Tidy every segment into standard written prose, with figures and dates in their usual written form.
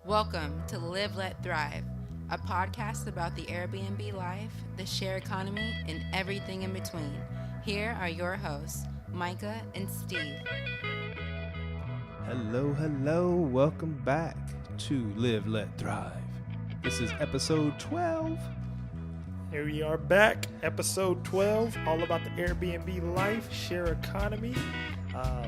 Welcome to Live, Let Thrive, a podcast about the Airbnb life, the share economy, and everything in between. Here are your hosts, Myka and Steve. Hello. Welcome back to Live, Let Thrive. This is episode 12. Here we are back, episode 12, all about the Airbnb life, share economy.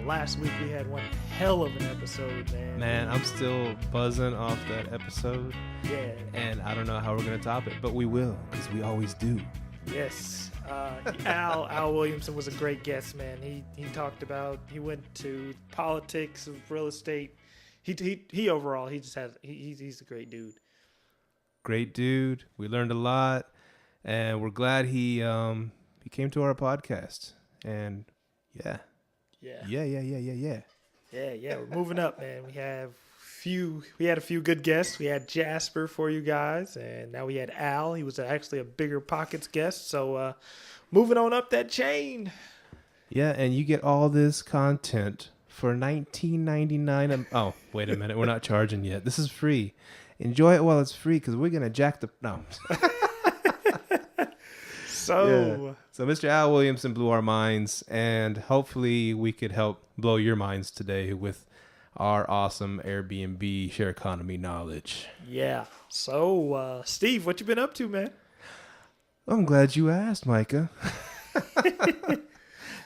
Last week we had one hell of an episode, man. Man, I'm still buzzing off that episode. Yeah. And I don't know how we're going to top it, but we will, because we always do. Yes. Al Williamson was a great guest, man. He talked about, he went to politics, real estate. He overall, he's a great dude. Great dude. We learned a lot, and we're glad he came to our podcast. And yeah. Yeah. We're moving up, man. We had a few good guests. We had Jasper for you guys, and now we had Al. He was actually a biggerpockets guest. So moving on up that chain. Yeah, and you get all this content for $19.99. Oh, wait a minute. We're not charging yet. This is free. Enjoy it while it's free, because we're going to jack the... No. So Mr. Al Williamson blew our minds, and hopefully we could help blow your minds today with our awesome Airbnb share economy knowledge. Yeah. So, Steve, what you been up to, man? I'm glad you asked, Myka.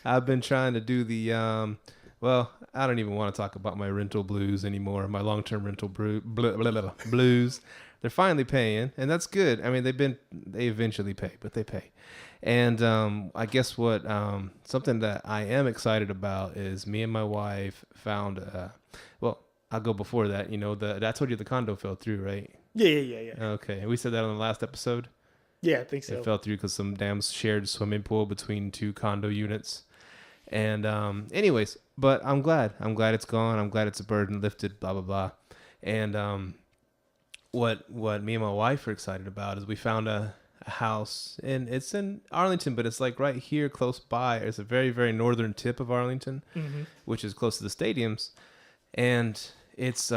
I've been trying to do the, well, I don't even want to talk about my rental blues anymore, my long-term rental blues. They're finally paying, and that's good. I mean, they eventually pay, but they pay. And I guess what something that I am excited about is me and my wife found. Well, I'll go before that. You know, I told you the condo fell through, right? Yeah. Okay, we said that on the last episode. Yeah, I think so. It fell through because some damn shared swimming pool between two condo units. And anyways, but I'm glad. I'm glad it's gone. I'm glad it's a burden lifted. Blah blah blah. And what me and my wife are excited about is we found a house, and it's in Arlington, but it's like right here close by. It's a very, very northern tip of Arlington, which is close to the stadiums. And it's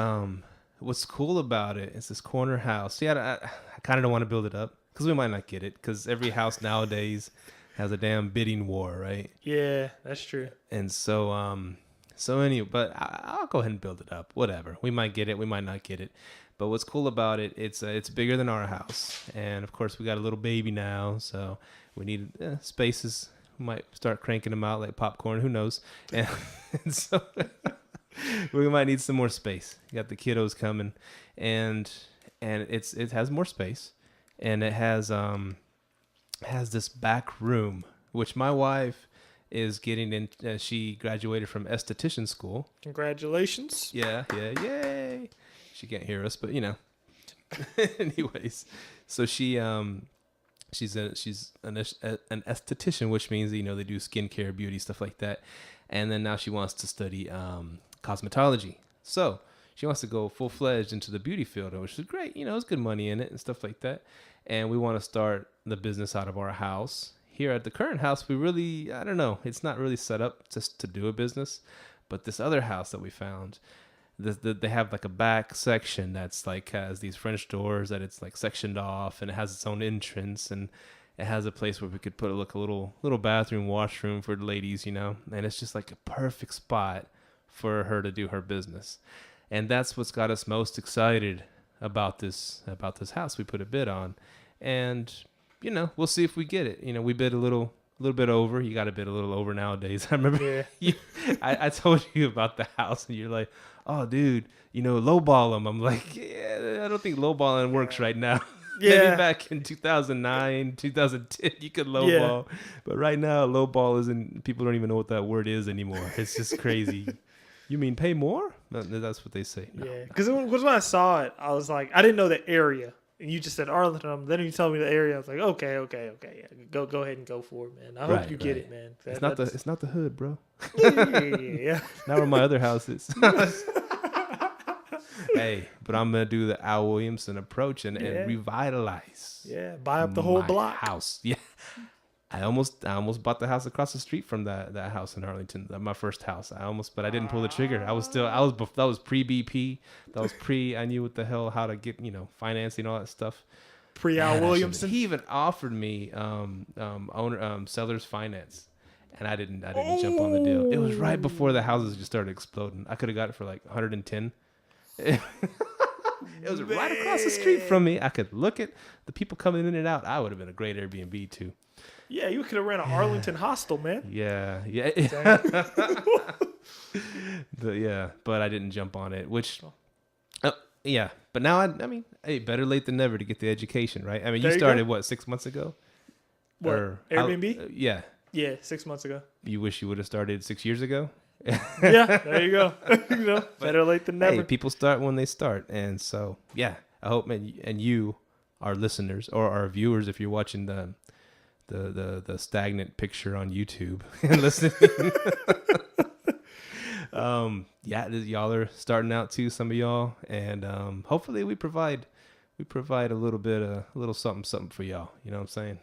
what's cool about it is this corner house. Yeah, I kind of don't want to build it up because we might not get it, because every house nowadays has a damn bidding war, right? Yeah, that's true. And so anyway, but I'll go ahead and build it up. Whatever, we might get it, we might not get it. But what's cool about it, it's bigger than our house. And, of course, we got a little baby now, so we need spaces. We might start cranking them out like popcorn. Who knows? And so we might need some more space. You got the kiddos coming. And it has more space. And it has this back room, which my wife is getting in. She graduated from esthetician school. Congratulations. Yeah, yay. She can't hear us, but you know. Anyways, so she's an esthetician, which means, you know, they do skincare, beauty, stuff like that. And then now she wants to study cosmetology. So she wants to go full-fledged into the beauty field, which is great. You know, there's good money in it and stuff like that. And we want to start the business out of our house. Here at the current house, we really, I don't know, it's not really set up just to do a business. But this other house that we found, they have like a back section that's like has these French doors that it's like sectioned off, and it has its own entrance, and it has a place where we could put a little bathroom, washroom for the ladies, you know, and it's just like a perfect spot for her to do her business. And that's what's got us most excited about this house we put a bid on. And, you know, we'll see if we get it. You know, we bid a little bit over. You got to bid a little over nowadays. I remember I told you about the house, and you're like, oh, dude, you know, lowball them. I'm like, yeah, I don't think lowballing works right now. Yeah. Maybe back in 2009, 2010, you could lowball. Yeah. But right now, lowball isn't, people don't even know what that word is anymore. It's just crazy. You mean pay more? No, that's what they say. No, yeah, because when I saw it, I was like, I didn't know the area. And you just said Arlington. Then you told me the area. I was like, okay. Yeah, go ahead and go for it, man. I hope you get it, man. It's not the hood, bro. Yeah. Not where my other house is. Hey, but I'm gonna do the Al Williamson approach and revitalize. Yeah, buy up the whole block. House. Yeah. I almost bought the house across the street from that house in Arlington, my first house. But I didn't pull the trigger. That was pre BP. That was pre. I knew what the hell how to get financing, all that stuff. Pre Al Williamson. He even offered me seller's finance, and I didn't jump on the deal. It was right before the houses just started exploding. I could have got it for like 110. It was right across the street from me. I could look at the people coming in and out. I would have been a great Airbnb too. Yeah, you could have ran an Arlington hostel, man. Yeah. But I didn't jump on it, which, yeah. But now, I mean, hey, better late than never to get the education, right? I mean, you started, 6 months ago? What, Airbnb? Yeah. Yeah, 6 months ago. You wish you would have started 6 years ago? Yeah, there you go. Better late than never. Hey, people start when they start. And so, yeah, I hope, and you, our listeners, or our viewers, if you're watching the stagnant picture on YouTube and listening. Y'all are starting out too, some of y'all, and hopefully we provide a little something for y'all. You know what I'm saying?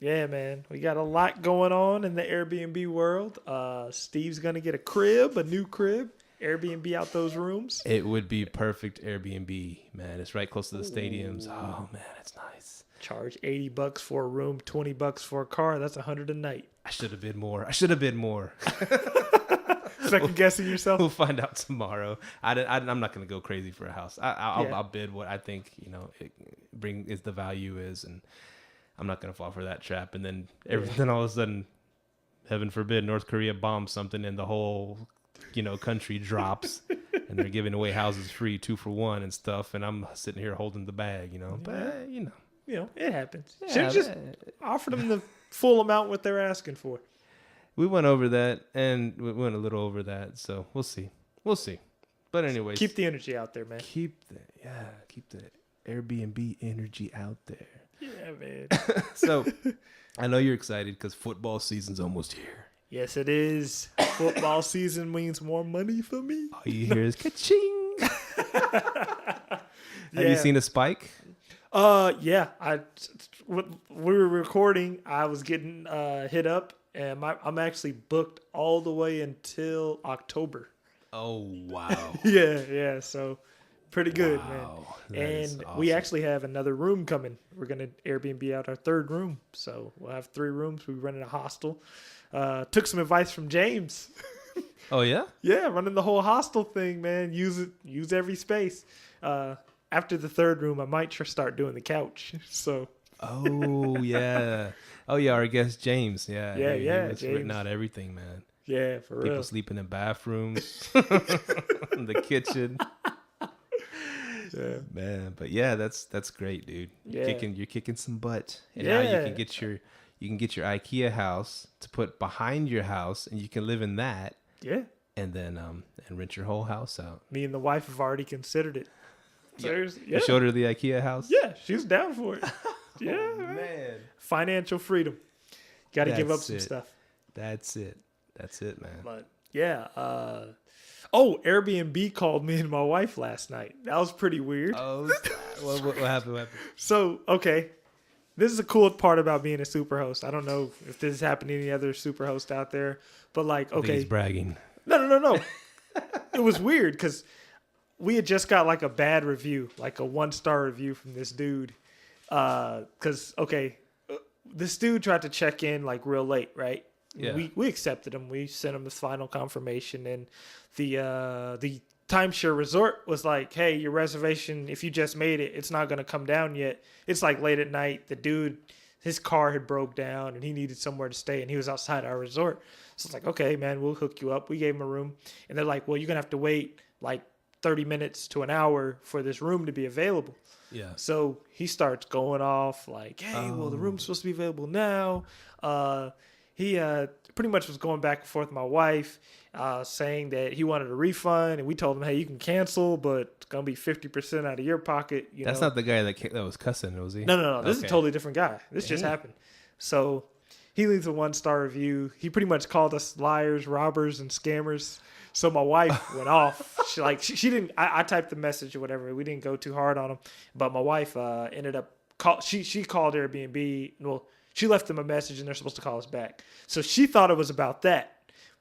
Yeah, man. We got a lot going on in the Airbnb world. Steve's gonna get a new crib. Airbnb out those rooms. It would be perfect Airbnb, man. It's right close to the stadiums. Oh man, it's nice. Charge $80 for a room, $20 for a car. That's $100 a night. I should have bid more. Second guessing yourself. We'll find out tomorrow. I'm not going to go crazy for a house. I'll bid what I think the value is, and I'm not going to fall for that trap. And then everything all of a sudden, heaven forbid, North Korea bombs something and the whole country drops, and they're giving away houses free 2 for 1 and stuff. And I'm sitting here holding the bag, But it happens. Yeah, should just offer them the full amount what they're asking for. We went over that, and we went a little over that, so we'll see. But anyways, keep the energy out there, man. Keep the Airbnb energy out there. Yeah, man. So I know you're excited because football season's almost here. Yes, it is. Football season means more money for me. All you hear is ka-ching. Have you seen a spike? Yeah. When we were recording, I was getting hit up, and I'm actually booked all the way until October. Oh wow! yeah. So pretty good, man. That and we actually have another room coming. We're gonna Airbnb out our third room, so we'll have 3 rooms. We rented a hostel. Took some advice from James. Oh yeah? Yeah, running the whole hostel thing, man. Use every space. After the third room, I might start doing the couch. So. Oh yeah. Our guest James. Yeah. James. Written out everything, man. Yeah, for real. People sleeping in bathrooms, in the kitchen. Yeah, man. But yeah, that's great, dude. You're kicking some butt, and now you can get your IKEA house to put behind your house, and you can live in that. Yeah. And then and rent your whole house out. Me and the wife have already considered it. You showed her the IKEA house? Yeah, she was down for it. Yeah, man. Financial freedom. Got to give up some stuff. That's it, man. But yeah. Airbnb called me and my wife last night. That was pretty weird. Oh, what happened? So, okay. This is a cool part about being a Superhost. I don't know if this has happened to any other Superhost out there, but like, okay. He's bragging. No. It was weird because we had just got like a bad review, like a 1-star review from this dude. Because, this dude tried to check in like real late, right? Yeah. We accepted him. We sent him his final confirmation, and the timeshare resort was like, hey, your reservation, if you just made it, it's not going to come down yet. It's like late at night. The dude, his car had broke down and he needed somewhere to stay, and he was outside our resort. So it's like, okay, man, we'll hook you up. We gave him a room, and they're like, well, you're going to have to wait like 30 minutes to an hour for this room to be available. Yeah. So he starts going off like, hey, well, the room's supposed to be available now. He pretty much was going back and forth with my wife, saying that he wanted a refund, and we told him, hey, you can cancel, but it's going to be 50% out of your pocket. That's not the guy that was cussing, was he? No. This is a totally different guy. This just happened. So he leaves a 1-star review. He pretty much called us liars, robbers, and scammers. So my wife went off. She didn't. I typed the message or whatever. We didn't go too hard on him, but my wife ended up she called Airbnb. Well, She left them a message and they're supposed to call us back. So she thought it was about that.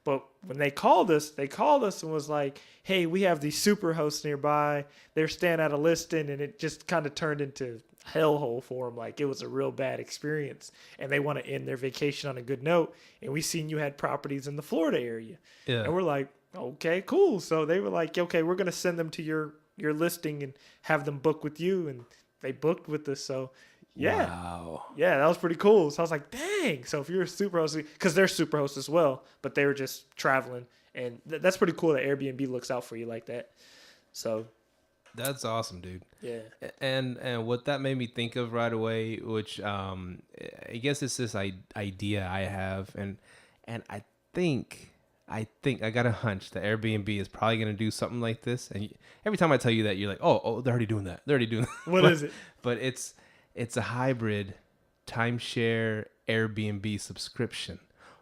But when they called us and was like, hey, we have these Superhosts nearby. They're staying at a listing, and it just kind of turned into hellhole for them. Like, it was a real bad experience, and they want to end their vacation on a good note. And we seen you had properties in the Florida area. Yeah. And we're like, okay, cool. So they were like, okay, we're going to send them to your listing and have them book with you. And they booked with us. So yeah. Wow. Yeah, that was pretty cool. So I was like, dang. So if you're a Superhost, because they're Superhosts as well, but they were just traveling. And that's pretty cool that Airbnb looks out for you like that. So that's awesome, dude. yeah. And what that made me think of right away, which I guess it's this idea I have, and I think I got a hunch that Airbnb is probably going to do something like this. And every time I tell you that, you're like, oh, they're already doing that. They're already doing that. What is it? But it's a hybrid timeshare Airbnb subscription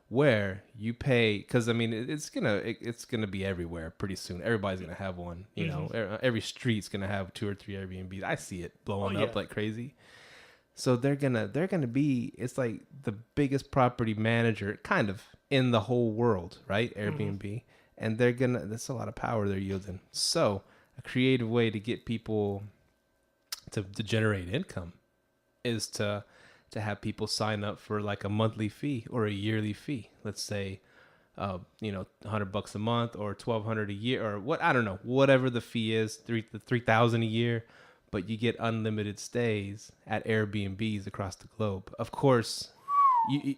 where you pay, because I mean it's gonna be everywhere pretty soon. Everybody's gonna have one. You know, every street's gonna have 2 or 3 Airbnbs. I see it blowing up like crazy. So they're gonna be, it's like the biggest property manager kind of in the whole world, right? Airbnb. And that's a lot of power they're yielding. So a creative way to get people to generate income is to have people sign up for like a monthly fee or a yearly fee. Let's say, $100 a month or $1,200 a year or what, I don't know, whatever the fee is, $3,000 a year, but you get unlimited stays at Airbnbs across the globe. Of course,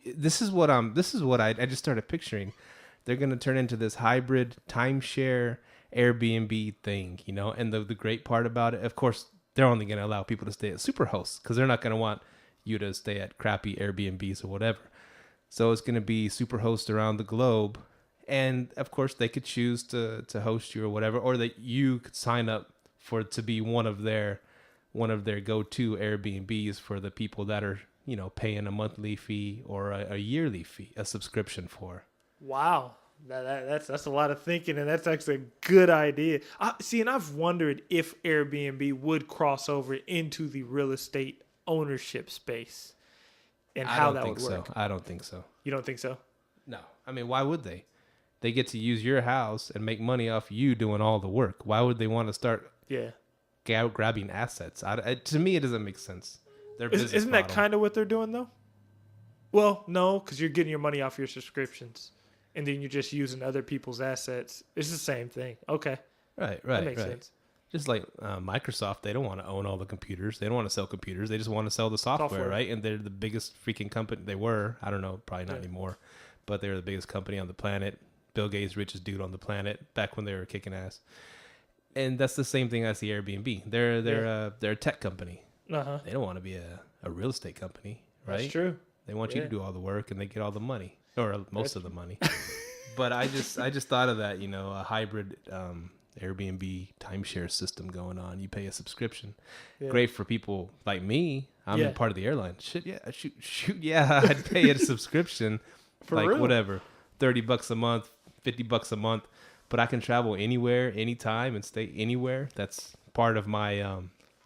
this is what I just started picturing. They're going to turn into this hybrid timeshare Airbnb thing, and the great part about it, of course, they're only going to allow people to stay at Superhosts because they're not going to want you to stay at crappy Airbnbs or whatever. So it's going to be Superhosts around the globe. And of course they could choose to host you or whatever, or that you could sign up to be one of their go-to Airbnbs for the people that are, paying a monthly fee or a yearly fee, a subscription for. Wow. That's a lot of thinking, and that's actually a good idea. And I've wondered if Airbnb would cross over into the real estate ownership space and how that would work. I don't think so. You don't think so? No. I mean, why would they? They get to use your house and make money off you doing all the work. Why would they want to start grabbing assets? To me, it doesn't make sense. Isn't that kind of what they're doing, though? Well, no, because you're getting your money off your subscriptions, and then you're just using other people's assets. It's the same thing. Okay. Right. That makes sense. Just like Microsoft, they don't want to own all the computers. They don't want to sell computers. They just want to sell the software, right? And they're the biggest freaking company. They were. I don't know, probably not anymore. But they were the biggest company on the planet. Bill Gates, richest dude on the planet, back when they were kicking ass. And that's the same thing as the Airbnb. They're a tech company. Uh-huh. They don't want to be a real estate company, right? That's true. They want you to do all the work, and they get all the money, or most of the money. But I just thought of that, a hybrid Airbnb timeshare system going on. You pay a subscription. Yeah. Great for people like me. I'm in part of the airline. Shoot, yeah, I'd pay a subscription for like real? Whatever, $30 a month, $50 a month, but I can travel anywhere, anytime, and stay anywhere. That's part of my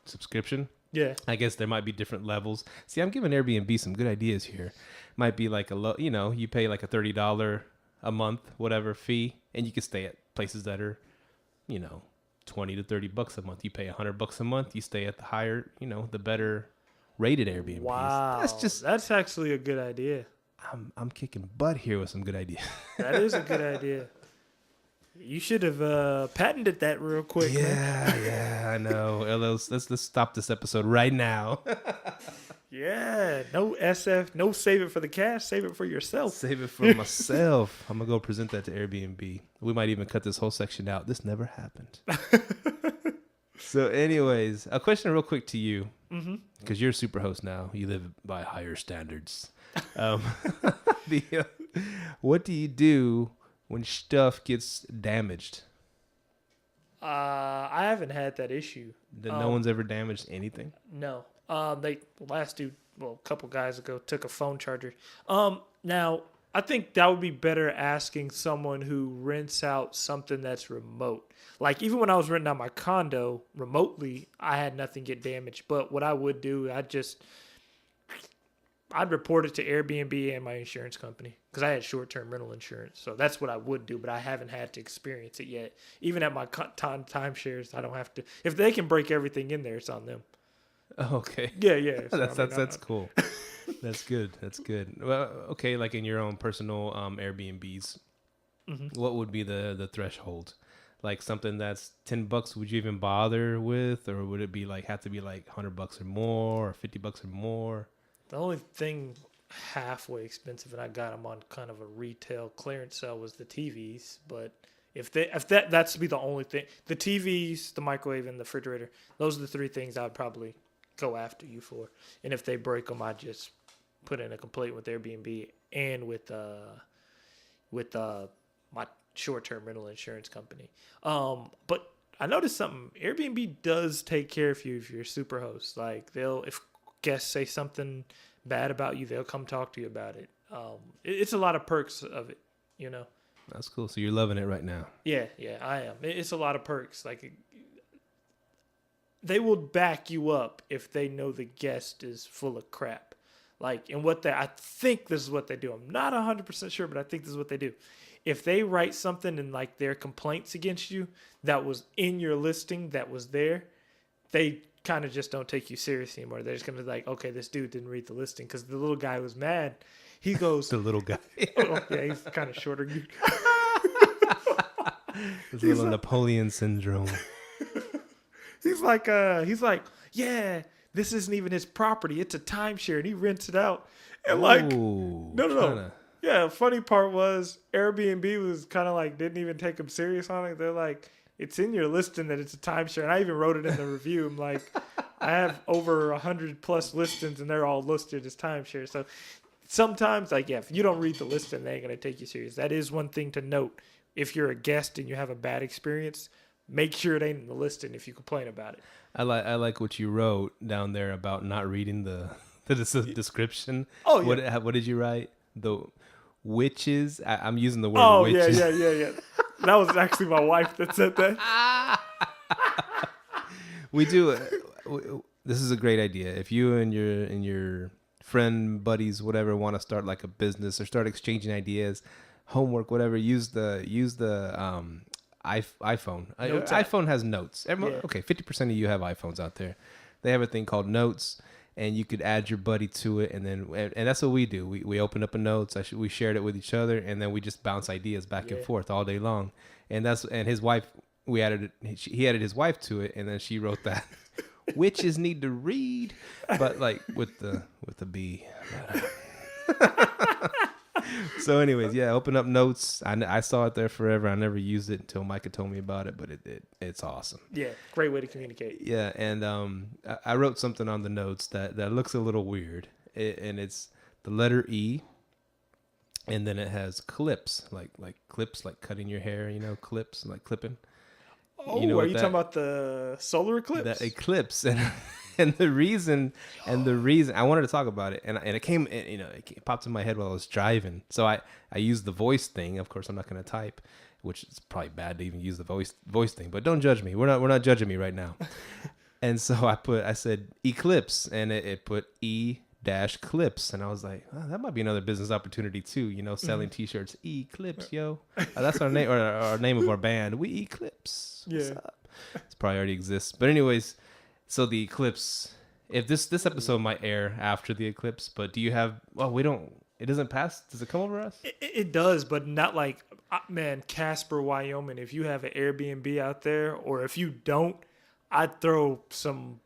subscription. Yeah. I guess there might be different levels. See, I'm giving Airbnb some good ideas here. Might be like you pay like a $30 a month, whatever fee, and you can stay at places that are, $20 to $30 a month. You pay $100 a month. You stay at the higher, the better rated Airbnbs. Wow. That's actually a good idea. I'm kicking butt here with some good ideas. That is a good idea. You should have patented that real quick. Yeah, I know. Let's stop this episode right now. Yeah, no SF, no save it for the cash, save it for yourself. Save it for myself. I'm gonna go present that to Airbnb. We might even cut this whole section out. This never happened. So, anyways, a question real quick to you, because you're a Superhost now. You live by higher standards. What do you do when stuff gets damaged? I haven't had that issue. No one's ever damaged anything? No. A couple guys ago took a phone charger. Now I think that would be better asking someone who rents out something that's remote. Like even when I was renting out my condo remotely, I had nothing get damaged. But what I would do, I'd just I'd report it to Airbnb and my insurance company because I had short-term rental insurance. So that's what I would do, but I haven't had to experience it yet. Even at my timeshares, I don't have to. If they can break everything in there, it's on them. Okay. Yeah. So, that's cool. That's good. That's good. Well, okay, like in your own personal Airbnbs, what would be the threshold? Like something that's $10, would you even bother with, or would it be like have to be like $100 or more, or $50 or more? The only thing halfway expensive, and I got them on kind of a retail clearance sale, was the TVs. But if that's to be the only thing, the TVs, the microwave, and the refrigerator, those are the three things I would probably go after you for. And if they break them, I just put in a complaint with Airbnb and with my short-term rental insurance company. But I noticed something. Airbnb does take care of you if you're a Superhost. Like if guests say something bad about you, they'll come talk to you about it. It's a lot of perks of it, you know. That's cool. So you're loving it right now. Yeah, I am. It's a lot of perks. Like they will back you up if they know the guest is full of crap. Like, and I think this is what they do. I'm not 100% sure, but I think this is what they do. If they write something in like their complaints against you that was in your listing that was there, they kind of just don't take you seriously anymore. They're just going to be like, okay, this dude didn't read the listing because the little guy was mad. He goes... The little guy. Oh, yeah, he's kind of shorter. This little Napoleon syndrome. He's like, yeah, this isn't even his property. It's a timeshare, and he rents it out. And no. Yeah, funny part was Airbnb was kind of like, didn't even take him serious on it. They're like, it's in your listing that it's a timeshare. And I even wrote it in the review. I'm like, I have over 100 plus listings and they're all listed as timeshare. So sometimes, like, yeah, if you don't read the listing, they ain't going to take you serious. That is one thing to note. If you're a guest and you have a bad experience, make sure it ain't in the listing if you complain about it. I like what you wrote down there about not reading the description. Oh, yeah. What did you write? The witches. I'm using the word witches. Yeah. That was actually my wife that said that. We do. This is a great idea. If you and your friend, buddies, whatever, want to start like a business or start exchanging ideas, homework, whatever, use the iPhone. iPhone has notes. Okay, 50% of you have iPhones out there. They have a thing called Notes. And you could add your buddy to it, and that's what we do. We open up a notes. We shared it with each other, and then we just bounce ideas back and forth all day long. And his wife, we added it. He added his wife to it, and then she wrote that witches need to read, but like with the B. So, anyways, yeah, open up Notes. I saw it there forever. I never used it until Myka told me about it, but it's awesome. Yeah, great way to communicate. Yeah, and I wrote something on the notes that looks a little weird, and it's the letter E, and then it has clips, like clips, like cutting your hair, clips, like clipping. Oh, are you talking about the solar eclipse? That eclipse, and the reason I wanted to talk about it, and it popped in my head while I was driving. So I used the voice thing. Of course, I'm not going to type, which is probably bad to even use the voice thing. But don't judge me. We're not judging me right now. And so I said Eclipse, and it put E-clips, and I was like, oh, that might be another business opportunity too. Selling T-shirts. Eclipse, yo. That's our name, or our name of our band. We Eclipse. What's up? It probably already exists. But anyways. So the eclipse, if this episode might air after the eclipse, but do you have, it doesn't pass? Does it come over us? It does, but not like, man, Casper, Wyoming, if you have an Airbnb out there, or if you don't, I'd throw some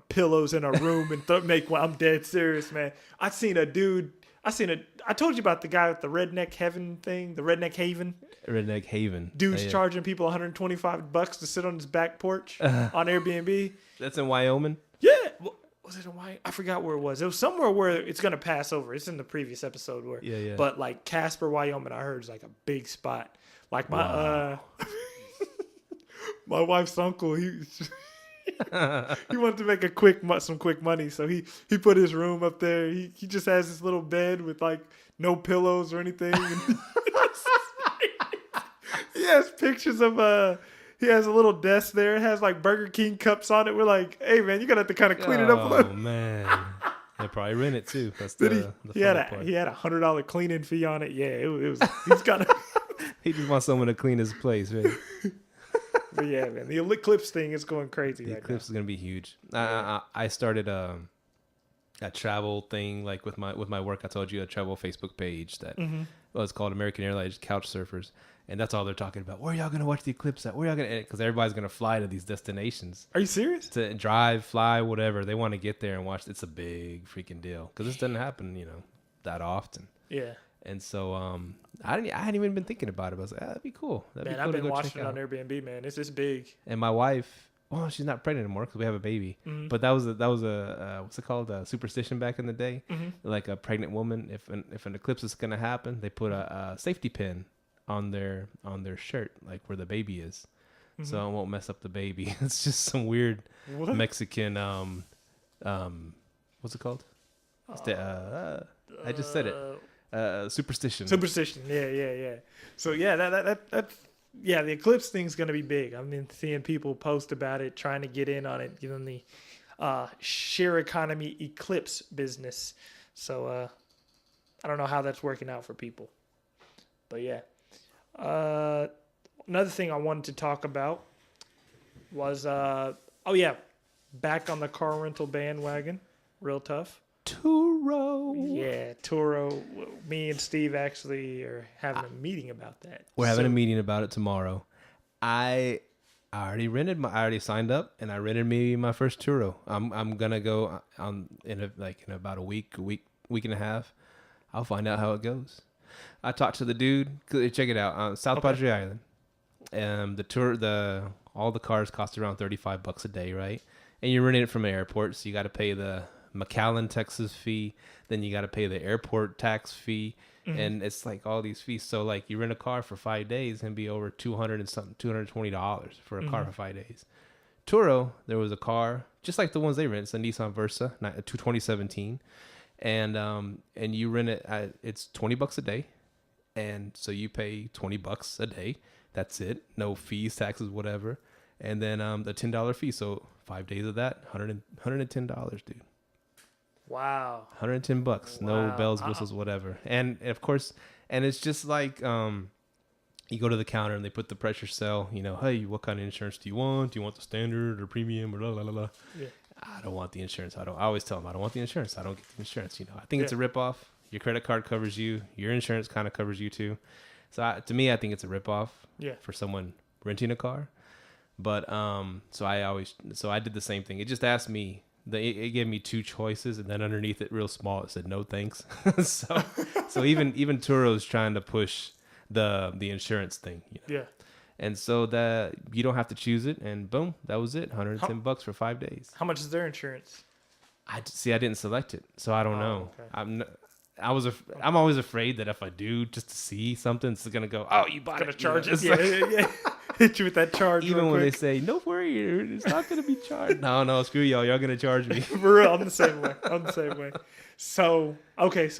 pillows in a room and make one. I'm dead serious, man. I told you about the guy with the Redneck Heaven thing, the Redneck Haven. Redneck Haven. Dude's charging people $125 to sit on his back porch on Airbnb. That's in Wyoming? Yeah. Was it in Wyoming? I forgot where it was. It was somewhere where it's going to pass over. It's in the previous episode where. Yeah. But like Casper, Wyoming, I heard is like a big spot. Like my my wife's uncle, he wanted to make some quick money, so he put his room up there. He just has this little bed with like no pillows or anything. And he has pictures of he has a little desk there. It has like Burger King cups on it. We're like, hey man, you're gonna have to kind of clean it up. Oh man, They probably rent it too. That's Did the he had funny part. he had $100 cleaning fee on it. Yeah, it was. He's got. He just wants someone to clean his place, right? But yeah, man, the Eclipse thing is going crazy. The right Eclipse now. is gonna be huge. Yeah. I started a travel thing like with my work. I told you a travel Facebook page that well, it's called American Airlines Couch Surfers, and that's all they're talking about. Where are y'all gonna watch the eclipse at? Where y'all gonna? Because everybody's gonna fly to these destinations. Are you serious? To drive, fly, whatever they want to get there and watch. It's a big freaking deal because this doesn't happen, that often. Yeah. And so I hadn't even been thinking about it. But I was like, that'd be cool. That'd Man, be cool I've to been go watching check it out. on Airbnb, man. It's just big. And my wife, well, she's not pregnant anymore because we have a baby. Mm-hmm. But that was a what's it called? A superstition back in the day. Mm-hmm. Like a pregnant woman, if an eclipse is gonna happen, they put a safety pin on their shirt, like where the baby is, so it won't mess up the baby. It's just some weird What? Mexican what's it called? I just said it. Superstition. Superstition. Yeah. So yeah, that's yeah. The Eclipse thing's gonna be big. I've been seeing people post about it, trying to get in on it, given the share economy Eclipse business. So I don't know how that's working out for people, but yeah. Another thing I wanted to talk about was back on the car rental bandwagon, real tough. Turo. Yeah, Torro. Me and Steve actually are having a meeting about that. We're having a meeting about it tomorrow. I already signed up and I rented me my first Turo. I'm gonna go in about a week and a half. I'll find out how it goes. I talked to the dude. Check it out. South Padre Island. All the cars cost around $35 a day, right? And you're renting it from an airport, so you got to pay the McAllen, Texas fee. Then you got to pay the airport tax fee, and it's like all these fees. So like you rent a car for 5 days and be over $220 for a car for 5 days. Turo, there was a car just like the ones they rent. It's a Nissan Versa, 2017, and you rent it. It's $20 a day. And so you pay $20 a day. That's it. No fees, taxes, whatever. And then the $10 fee. So 5 days of that, $110, dude. Wow. $110. No Wow. bells, whistles, whatever. And of course, and it's just like you go to the counter and they put the pressure cell. Hey, what kind of insurance do you want? Do you want the standard or premium or la la la la? Yeah. I don't want the insurance. I always tell them I don't want the insurance. I don't get the insurance. I think it's a ripoff. Your credit card covers you. Your insurance kind of covers you too. So to me, I think it's a ripoff for someone renting a car. But so I did the same thing. It just asked me. It gave me two choices, and then underneath it, real small, it said no thanks. so even Turo's trying to push the insurance thing. Yeah. And so that you don't have to choose it, and boom, that was it. $110 for 5 days. How much is their insurance? I didn't select it, so I don't know. Okay. I'm always afraid that if I do just to see something, it's gonna go, oh, you bought it. Gonna charge it. It's Yeah. Hit you with that charge. Even when real they quick. say, no worry, it's not gonna be charged. No, screw y'all. Y'all gonna charge me. For real, I'm the same way. So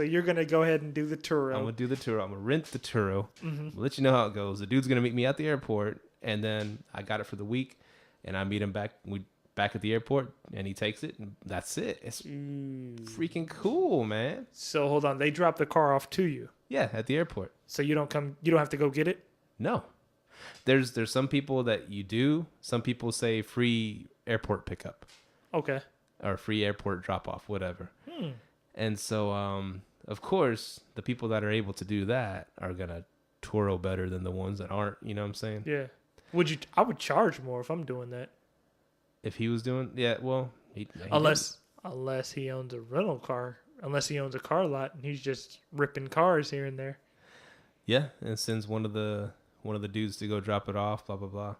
you're gonna go ahead and do the Turo. I'm gonna do the Turo. I'm gonna rent the Turo. Mm-hmm. We'll let you know how it goes. The dude's gonna meet me at the airport, and then I got it for the week, and I meet him back. We back at the airport, and he takes it, and that's it. It's freaking cool, man. So hold on, they drop the car off to you. Yeah, at the airport. So you don't have to go get it? No. There's some people that you do. Some people say free airport pickup. Okay. Or free airport drop off, whatever. And so, of course, the people that are able to do that are gonna Turo better than the ones that aren't. You know what I'm saying? Yeah. I would charge more if I'm doing that. If he was doing, well, he unless he owns a rental car, unless he owns a car lot and he's just ripping cars here and there. Yeah, and sends one of the dudes to go drop it off. Blah blah blah.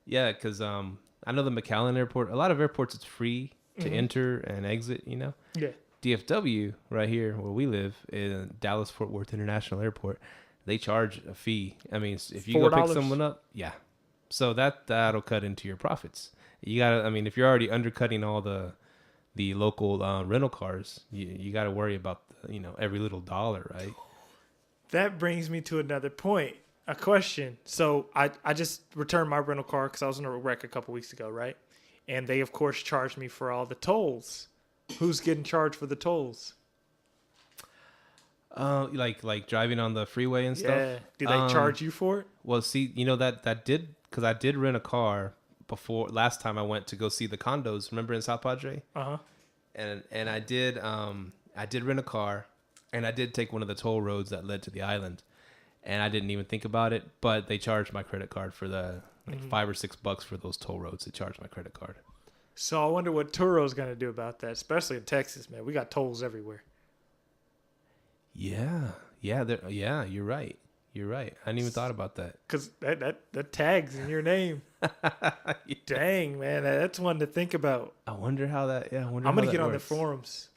Yeah, because I know the McAllen Airport. A lot of airports it's free to enter and exit. Yeah. DFW right here where we live in Dallas Fort Worth International Airport, they charge a fee. I mean, if you go pick someone up, yeah. So that'll cut into your profits. You gotta. I mean, if you're already undercutting all the local rental cars, you got to worry about every little dollar, right? That brings me to another point. A question. So I just returned my rental car because I was in a wreck a couple weeks ago, right? And they of course charged me for all the tolls Who's getting charged for the tolls? Like driving on the freeway and stuff. Yeah. Do they charge you for it? Well, see, that did, because I did rent a car before last time I went to go see the condos. Remember in South Padre? And I did rent a car, and I did take one of the toll roads that led to the island, and I didn't even think about it, but they charged my credit card for the $5 or $6 for those toll roads. They charged my credit card. So I wonder what Turo's going to do about that, especially in Texas, man. We got tolls everywhere. Yeah, you're right. You're right. I hadn't even thought about that. Because that tag's in your name. Yeah. Dang, man. That's one to think about. I wonder how that, I'm going to get on their forums.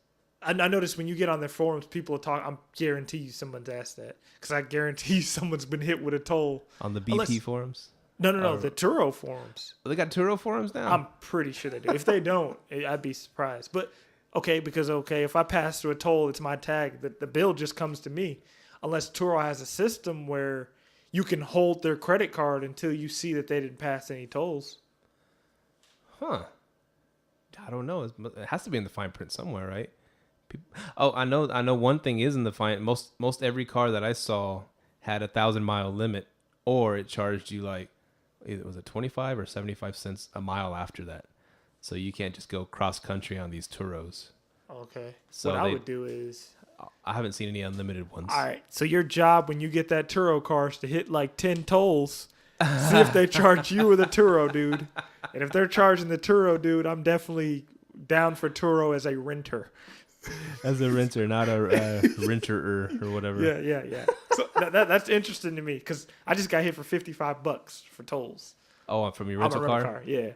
I noticed when you get on their forums, people talk. I guarantee you someone's asked that. Because I guarantee you someone's been hit with a toll. On the BP forums? No, the Turo forums. They got Turo forums now? I'm pretty sure they do. If they don't, I'd be surprised. But, if I pass through a toll, it's my tag. The bill just comes to me. Unless Turo has a system where you can hold their credit card until you see that they didn't pass any tolls. Huh. I don't know. It has to be in the fine print somewhere, right? I know one thing is in the fine. Most every car that I saw had 1,000-mile limit, or it charged you like, it was 25 or 75 cents a mile after that. So you can't just go cross country on these Turos. Okay. So what I would do is, I haven't seen any unlimited ones. All right. So your job when you get that Turo car is to hit like 10 tolls. See if they charge you or the Turo dude. And if they're charging the Turo dude, I'm definitely down for Turo as a renter. As a renter, not a renter or whatever. Yeah. So that's interesting to me because I just got hit for $55 for tolls. Oh, from your rental car? Yeah.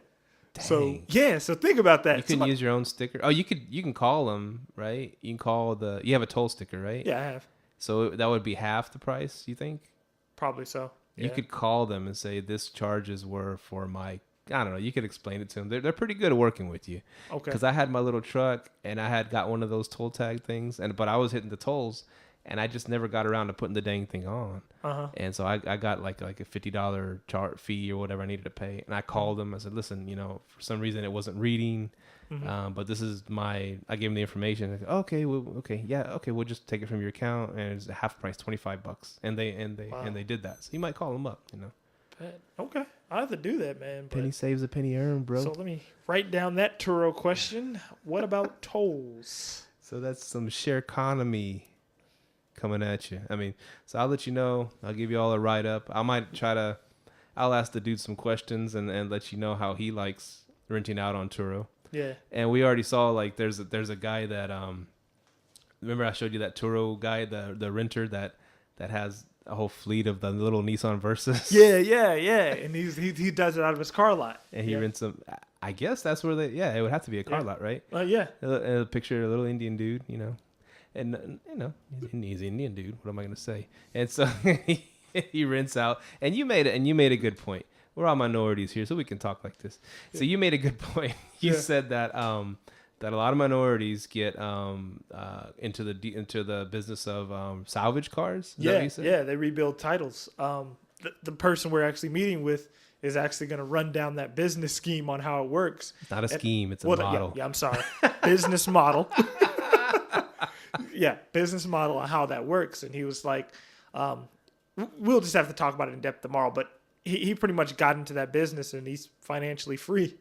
Dang. So think about that. You can use your own sticker. Oh, you can call them, right? You can call you have a toll sticker, right? Yeah, I have. So that would be half the price, you think? Probably so. Yeah. You could call them and say this charges were for my, I don't know. You could explain it to them. They're pretty good at working with you. Okay. Because I had my little truck and I had got one of those toll tag things, but I was hitting the tolls and I just never got around to putting the dang thing on. And so I got like a $50 chart fee or whatever I needed to pay. And I called them. I said, listen, for some reason it wasn't reading. But this is I gave them the information. Okay, we'll just take it from your account, and it's half price, $25. And they did that. So you might call them up, Okay, I have to do that, man. Penny saves a penny earned, bro. So let me write down that Turo question. What about tolls? So that's some share economy coming at you. I mean, so I'll let you know. I'll give you all a write up. I'll ask the dude some questions and let you know how he likes renting out on Turo. Yeah. And we already saw like there's a guy that remember I showed you that Turo guy, the renter that has a whole fleet of the little Nissan Versas. Yeah. And he does it out of his car lot. And he rents them. I guess that's where it would have to be a car lot, right? Yeah. A picture of a little Indian dude, and he's an Indian dude. What am I going to say? And so he rents out, and you made a good point. We're all minorities here, so we can talk like this. Yeah. So you made a good point. You said that that a lot of minorities get into the business of salvage cars. Is that what you said? Yeah, they rebuild titles. The person we're actually meeting with is actually going to run down that business scheme on how it works. It's not a scheme; it's a model. Yeah, I'm sorry, business model. Business model on how that works. And he was like, we'll just have to talk about it in depth tomorrow. But he pretty much got into that business and he's financially free.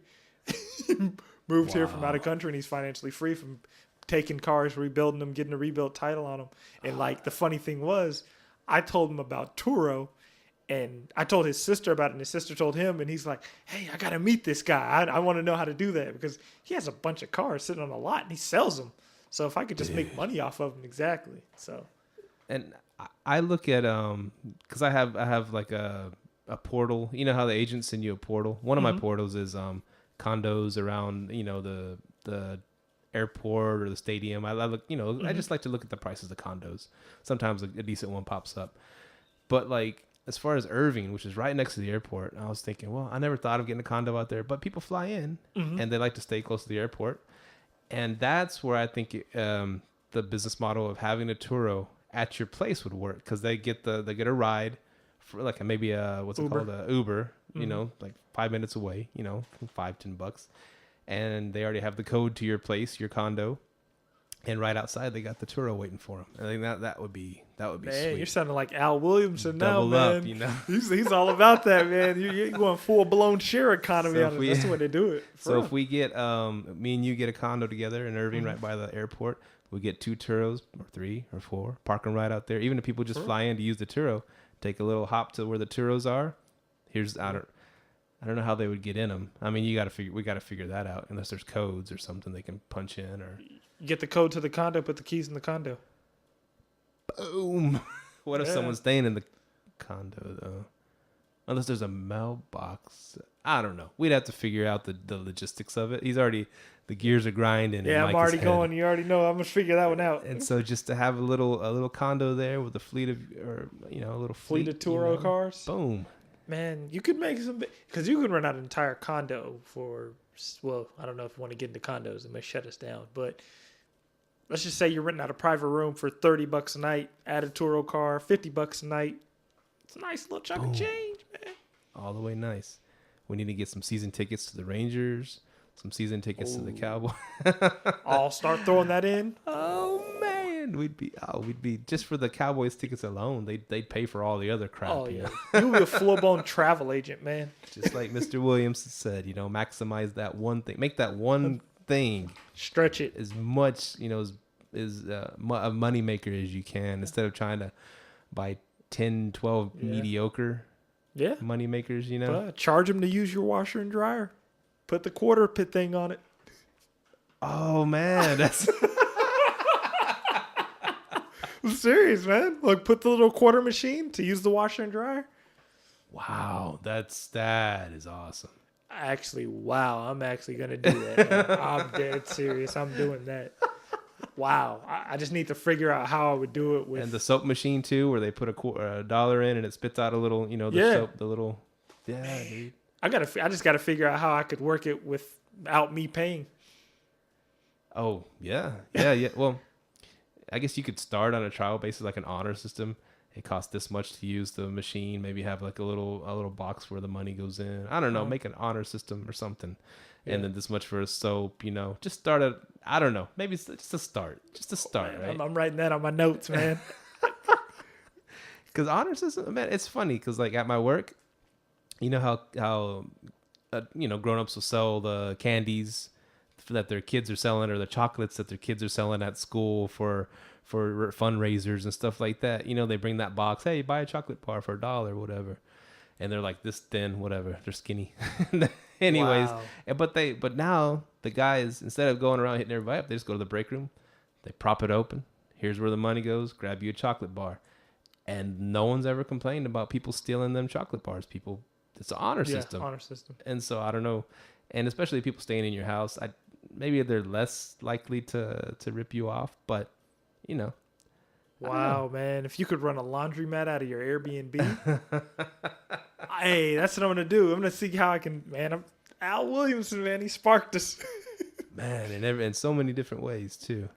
Moved here from out of country and he's financially free from taking cars, rebuilding them, getting a rebuilt title on them. And like the funny thing was, I told him about Turo and I told his sister about it and his sister told him and he's like, hey, I got to meet this guy. I want to know how to do that because he has a bunch of cars sitting on a lot and he sells them. So if I could just make money off of them, exactly. So, and I look at because I have like a portal. You know how the agents send you a portal. One of my portals is condos around the airport or the stadium. I look I just like to look at the prices of condos. Sometimes a decent one pops up, but like as far as Irving, which is right next to the airport, I was thinking, well, I never thought of getting a condo out there, but people fly in and they like to stay close to the airport. And that's where I think the business model of having a Turo at your place would work because they get a ride for like maybe what's it called, a Uber, like 5 minutes away, $5-10, and they already have the code to your place, your condo, And right outside, they got the Torro waiting for them. I think that would be Man, sweet. you're sounding like Al Williamson now, Double man. up, you know. He's all about that, man. You're going full-blown share economy So on if it. we- That's the way they do it. So if we get me and you get a condo together in Irving, right by the airport, we get 2 Turos or 3 or 4, park them right out there. Even if people just fly in to use the Turo, take a little hop to where the Turos are. I don't know how they would get in them. I mean, we got to figure that out. Unless there's codes or something they can punch in or. You get the code to the condo, put the keys in the condo. Boom. What if someone's staying in the condo though? Unless there's a mailbox. I don't know. We'd have to figure out the logistics of it. The gears are grinding. Yeah, I'm already going. You already know. I'm gonna figure that one out. And so just to have a little condo there with a fleet of, or a little fleet of Torro cars. Boom. Man, you could make some, because you could rent out an entire condo for, well, I don't know if you want to get into condos, it may shut us down, but let's just say you're renting out a private room for $30 a night, add a Torro car, $50 a night. It's a nice little chunk of change, man. All the way nice. We need to get some season tickets to the Rangers, some season tickets to the Cowboys. I'll start throwing that in. Oh man, we'd be just for the Cowboys tickets alone. They'd pay for all the other crap. Oh you yeah, know? you'll be a full-blown travel agent, man. Just like Mr. Williamson said, maximize that one thing, make that one thing, stretch it as much, as a money maker as you can, instead of trying to buy 10, 12 mediocre money makers. Charge them to use your washer and dryer. Put the quarter pit thing on it. Oh man, that's. I'm serious, man. Like, put the little quarter machine to use the washer and dryer. Wow, that is awesome. I'm actually gonna do that. Man. I'm dead serious. I'm doing that. Wow, I just need to figure out how I would do it with. And the soap machine too, where they put a dollar in and it spits out a little, soap, the little. Yeah, dude. I just gotta figure out how I could work it without me paying. Oh yeah. Well, I guess you could start on a trial basis, like an honor system. It costs this much to use the machine. Maybe have like a little box where the money goes in. I don't know. Make an honor system or something, and then this much for a soap. Just start at. I don't know. Maybe it's just a start. Man, right? I'm writing that on my notes, man. Because honor system, man, it's funny. Because like at my work, you know how grown-ups will sell the candies that their kids are selling, or the chocolates that their kids are selling at school for fundraisers and stuff like that. They bring that box, hey, buy a chocolate bar for $1 or whatever, and they're like this thin, whatever, they're skinny. Anyways, wow. but now the guys, instead of going around hitting everybody up, they just go to the break room, they prop it open, here's where the money goes, grab you a chocolate bar. And no one's ever complained about people stealing them chocolate bars. It's an honor system. Honor system. And so I don't know, and especially people staying in your house, maybe they're less likely to rip you off, but Wow, man. If you could run a laundromat out of your Airbnb, hey, that's what I'm going to do. I'm going to see how I can, man. Al Williamson, man, he sparked us. Man, in so many different ways too.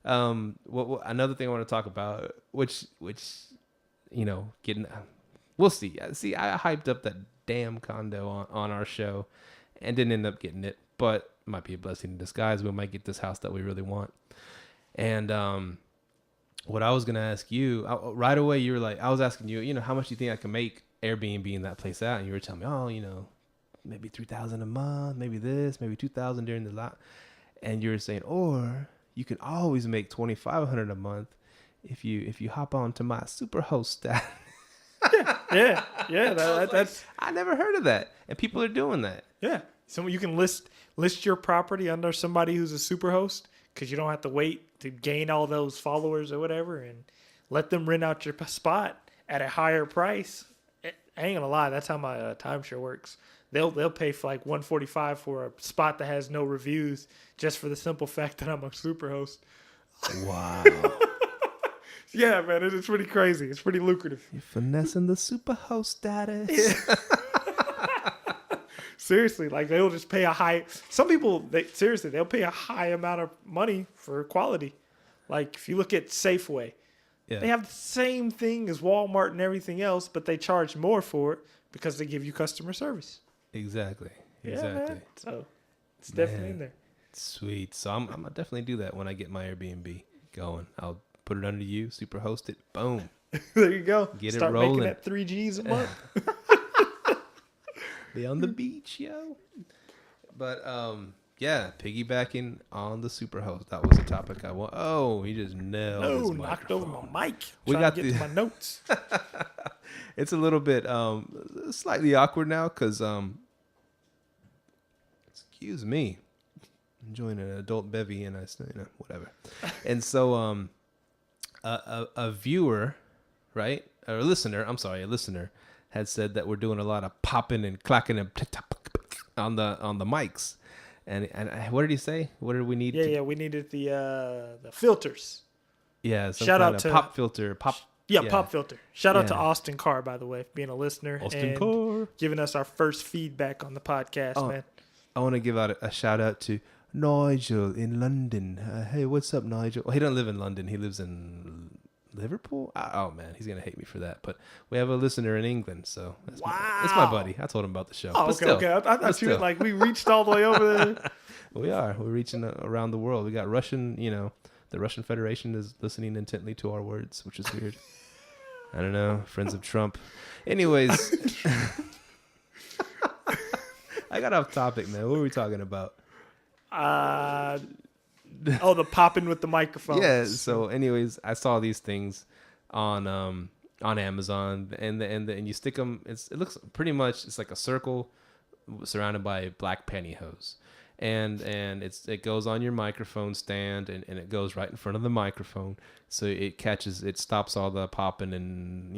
Another thing I want to talk about, which we'll see. See, I hyped up that damn condo on our show and didn't end up getting it, but it might be a blessing in disguise. We might get this house that we really want. And what I was going to ask you right away, you were like, I was asking you, how much do you think I can make Airbnb in that place out? And you were telling me, maybe $3,000 a month, maybe this, maybe $2,000 during the lot. And you were saying, or you can always make $2,500 a month if you hop on to my Superhost Status. Yeah. That's. I never heard of that, and people are doing that. Yeah, so you can list your property under somebody who's a Superhost, because you don't have to wait to gain all those followers or whatever, and let them rent out your spot at a higher price. I ain't gonna lie, that's how my timeshare works. They'll pay for like $145 for a spot that has no reviews, just for the simple fact that I'm a Superhost. Wow. Yeah, man, it's pretty crazy. It's pretty lucrative. You're finessing the Superhost Status. Yeah. Seriously, like they'll just pay a high. Some people, they'll pay a high amount of money for quality. Like if you look at Safeway, they have the same thing as Walmart and everything else, but they charge more for it because they give you customer service. Exactly. Yeah, man. So it's definitely in there. Sweet. So I'm gonna definitely do that when I get my Airbnb going. I'll put it under you, Superhost it. Boom. There you go. Get Start it rolling. making that 3 G's a month. Be on the beach, yo. But yeah, piggybacking on the Superhost. That was the topic I want. Oh, he just nailed. Oh, his knocked over microphone. my mic. We Trying got to get to my notes. It's a little bit slightly awkward now because excuse me, enjoying an adult bevy and whatever. And so a viewer, right, or a listener, a listener had said that we're doing a lot of popping and clacking and on the mics. And what did he say? What did we need? Yeah, we needed the filters. Yeah, shout out to pop filter, pop. Yeah, pop filter. Shout out to Yeah. Austin Carr, by the way, for being a listener Austin and Carr. giving us our first feedback on the podcast, man. I want to give out a shout out to Nigel in London. Hey, what's up, Nigel? Well, he doesn't live in London. He lives in Liverpool. Oh man, he's gonna hate me for that. But we have a listener in England, so it's my buddy. I told him about the show. Oh, okay. I thought you were like, we reached all the way over there. We're reaching around the world. We got Russian. The Russian Federation is listening intently to our words, which is weird. I don't know. Friends of Trump. Anyways, I got off topic, man. What were we talking about? The popping with the microphone. Yeah. So, anyways, I saw these things on Amazon, and you stick them. It looks pretty much it's like a circle surrounded by black pantyhose, and it goes on your microphone stand, and it goes right in front of the microphone, so it stops all the popping and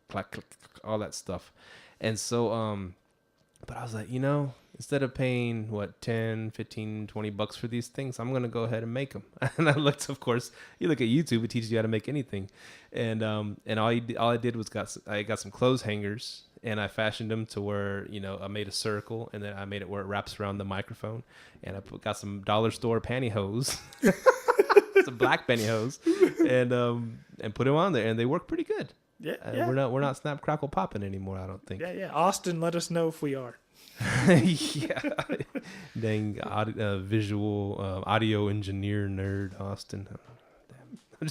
clack, clack, all that stuff, and so but I was like, instead of paying what 10, 15, 20 bucks for these things, I'm gonna go ahead and make them. And I looked, of course, you look at YouTube, it teaches you how to make anything, and all I did was I got some clothes hangers, and I fashioned them to where I made a circle, and then I made it where it wraps around the microphone, and I got some dollar store pantyhose, some black pantyhose, and put them on there, and they work pretty good. Yeah. We're not snap crackle popping anymore, I don't think. Yeah. Austin, let us know if we are. Yeah. Dang visual audio engineer nerd Austin. Damn. I'm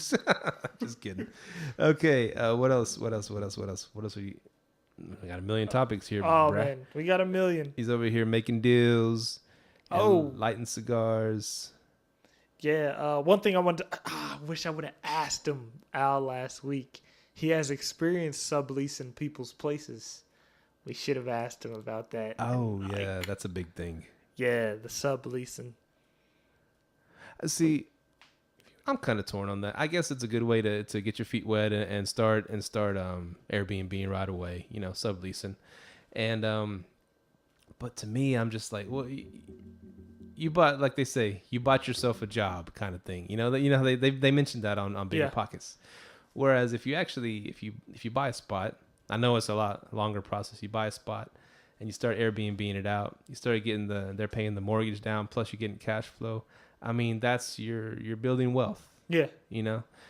just kidding. Okay, what else? We got a million topics here. Oh bruh. man, we got a million. He's over here making deals. Lighting cigars. Yeah, one thing I wanted to, I wish I would have asked him, Al, last week. He has experience subleasing people's places. We should have asked him about that. Oh, yeah, that's a big thing. Yeah, the subleasing. See, I'm kind of torn on that. I guess it's a good way to get your feet wet and start Airbnb right away, subleasing. And but to me, I'm just like, well, you bought, like they say, you bought yourself a job kind of thing. They mentioned that on Bigger Pockets. Whereas if you buy a spot, I know it's a lot longer process. You buy a spot and you start Airbnb-ing it out. You start getting they're paying the mortgage down, plus you're getting cash flow. I mean, that's you're building wealth. Yeah.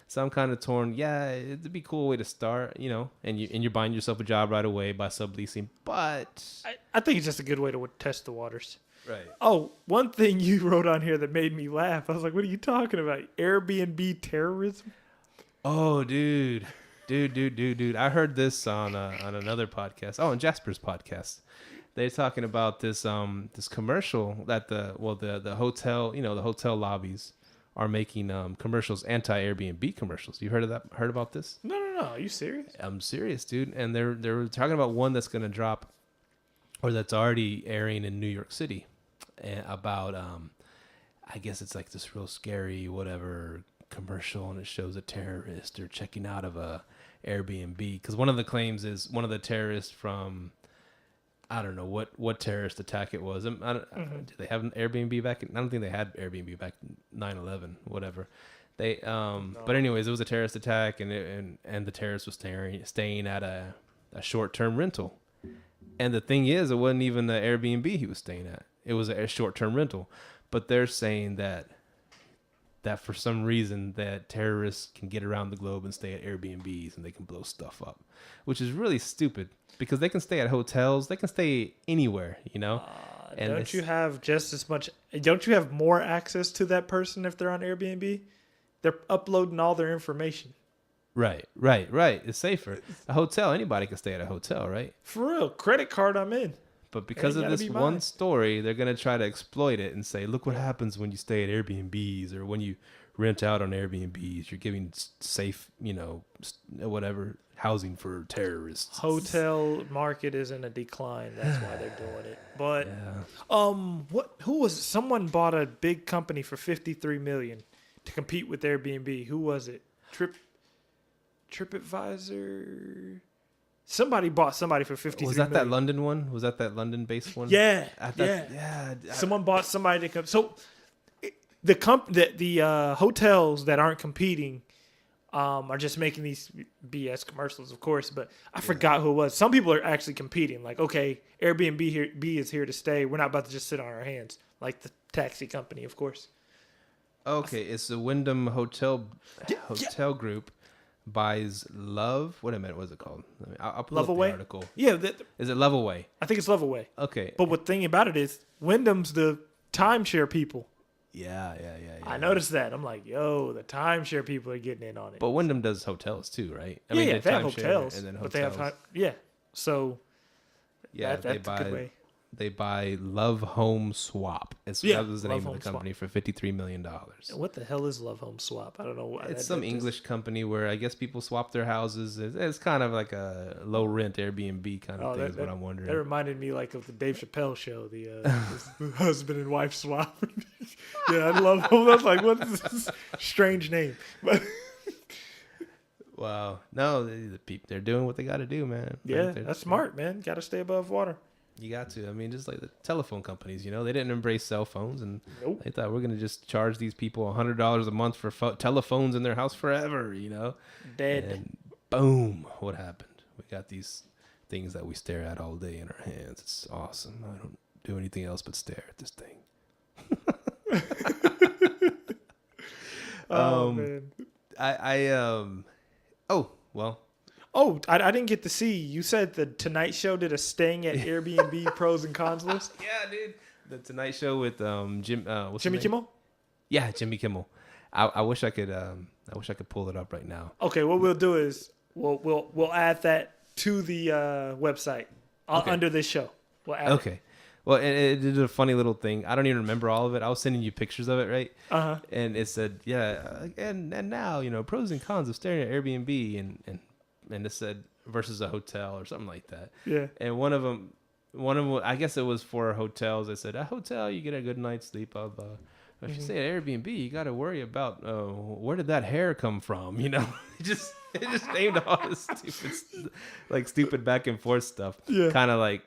So I'm kind of torn. Yeah, it'd be a cool way to start, and you're buying yourself a job right away by subleasing. But I think it's just a good way to test the waters. Right. Oh, one thing you wrote on here that made me laugh. I was like, what are you talking about? Airbnb terrorism? Oh, dude. I heard this on another podcast. Oh, on Jasper's podcast. They're talking about this commercial that the hotel, the hotel lobbies are making commercials, anti-Airbnb commercials. You heard about this? No. Are you serious? I'm serious, dude. And they're talking about one that's going to drop, or that's already airing in New York City, about I guess it's like this real scary whatever commercial, and it shows a terrorist or checking out of a Airbnb, because one of the claims is one of the terrorists from, I don't know what terrorist attack it was. Did they have an Airbnb back? I don't think they had Airbnb back in 9/11, whatever. They No. But anyways, it was a terrorist attack, and the terrorist was staying at a short-term rental. And the thing is, it wasn't even the Airbnb he was staying at. It was a short-term rental. But they're saying that for some reason that terrorists can get around the globe and stay at Airbnbs and they can blow stuff up, which is really stupid, because they can stay at hotels, they can stay anywhere, And don't you have just as much? Don't you have more access to that person if they're on Airbnb? They're uploading all their information. Right. It's safer. A hotel, anybody can stay at a hotel, right? For real, credit card, I'm in. But because of this one story, they're going to try to exploit it and say, look what happens when you stay at Airbnbs or when you rent out on Airbnbs. You're giving safe, whatever, housing for terrorists. Hotel market is in a decline. That's why they're doing it. But, who was it? Someone bought a big company for $53 million to compete with Airbnb. Who was it? TripAdvisor. Somebody bought somebody for $53 Was that London one? Was that London-based one? Yeah. Yeah. Someone bought somebody to come. So the hotels that aren't competing are just making these BS commercials, of course. But I forgot who it was. Some people are actually competing. Like, okay, Airbnb is here to stay. We're not about to just sit on our hands. Like the taxi company, of course. Okay, it's the Wyndham Hotel Group. Buys Love. What a minute, what's it called? I'll pull up the article. Yeah, is it Loveaway? I think it's Loveaway. Okay, but what thing about it is Wyndham's the timeshare people. Yeah. I noticed that. I'm like, yo, the timeshare people are getting in on it. But Wyndham does hotels too, right? I mean, they have hotels, and then hotels. But they have So that's a good way. They buy Love Home Swap. That was the name of the company for $53 million. What the hell is Love Home Swap? I don't know. It's some English company where I guess people swap their houses. It's kind of like a low rent Airbnb kind of thing is what I'm wondering. That reminded me like of the Dave Chappelle show, the husband and wife swap. Yeah, I love Home. I was like, what is this strange name? But wow. No, they're doing what they got to do, man. Yeah, that's smart, man. Got to stay above water. You got to. I mean, just like the telephone companies, they didn't embrace cell phones, and nope. They thought we're going to just charge these people $100 a month for telephones in their house forever, Dead. And boom, what happened? We got these things that we stare at all day in our hands. It's awesome. I don't do anything else but stare at this thing. Man. Oh, I didn't get to see. You said the Tonight Show did a staying at Airbnb pros and cons list. Yeah, dude. The Tonight Show with Jimmy Kimmel. Yeah, Jimmy Kimmel. I wish I could. I wish I could pull it up right now. Okay, what we'll do is we'll add that to the website under this show. We'll add okay. Well, it did a funny little thing. I don't even remember all of it. I was sending you pictures of it, right? Uh-huh. And it said, and now pros and cons of staring at Airbnb and it said versus a hotel or something like that. Yeah. And one of them, I guess it was for hotels. They said a hotel, you get a good night's sleep. If you stay at Airbnb, you got to worry about where did that hair come from? It just named all this stupid back and forth stuff. Yeah. Kind of like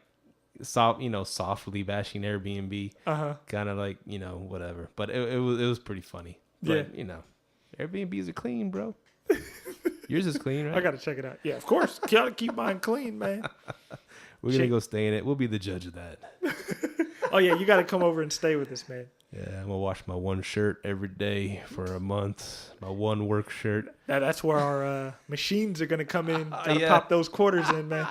softly bashing Airbnb. Kind of like whatever. But it was pretty funny. But, Airbnbs are clean, bro. Yours is clean, right? I gotta check it out. Yeah, of course. Gotta keep mine clean, man. We're gonna go stay in it. We'll be the judge of that. Oh yeah, you gotta come over and stay with us, man. Yeah, I'm gonna wash my one shirt every day for a month. My one work shirt. That's where our machines are gonna come in. Gotta pop those quarters in, man.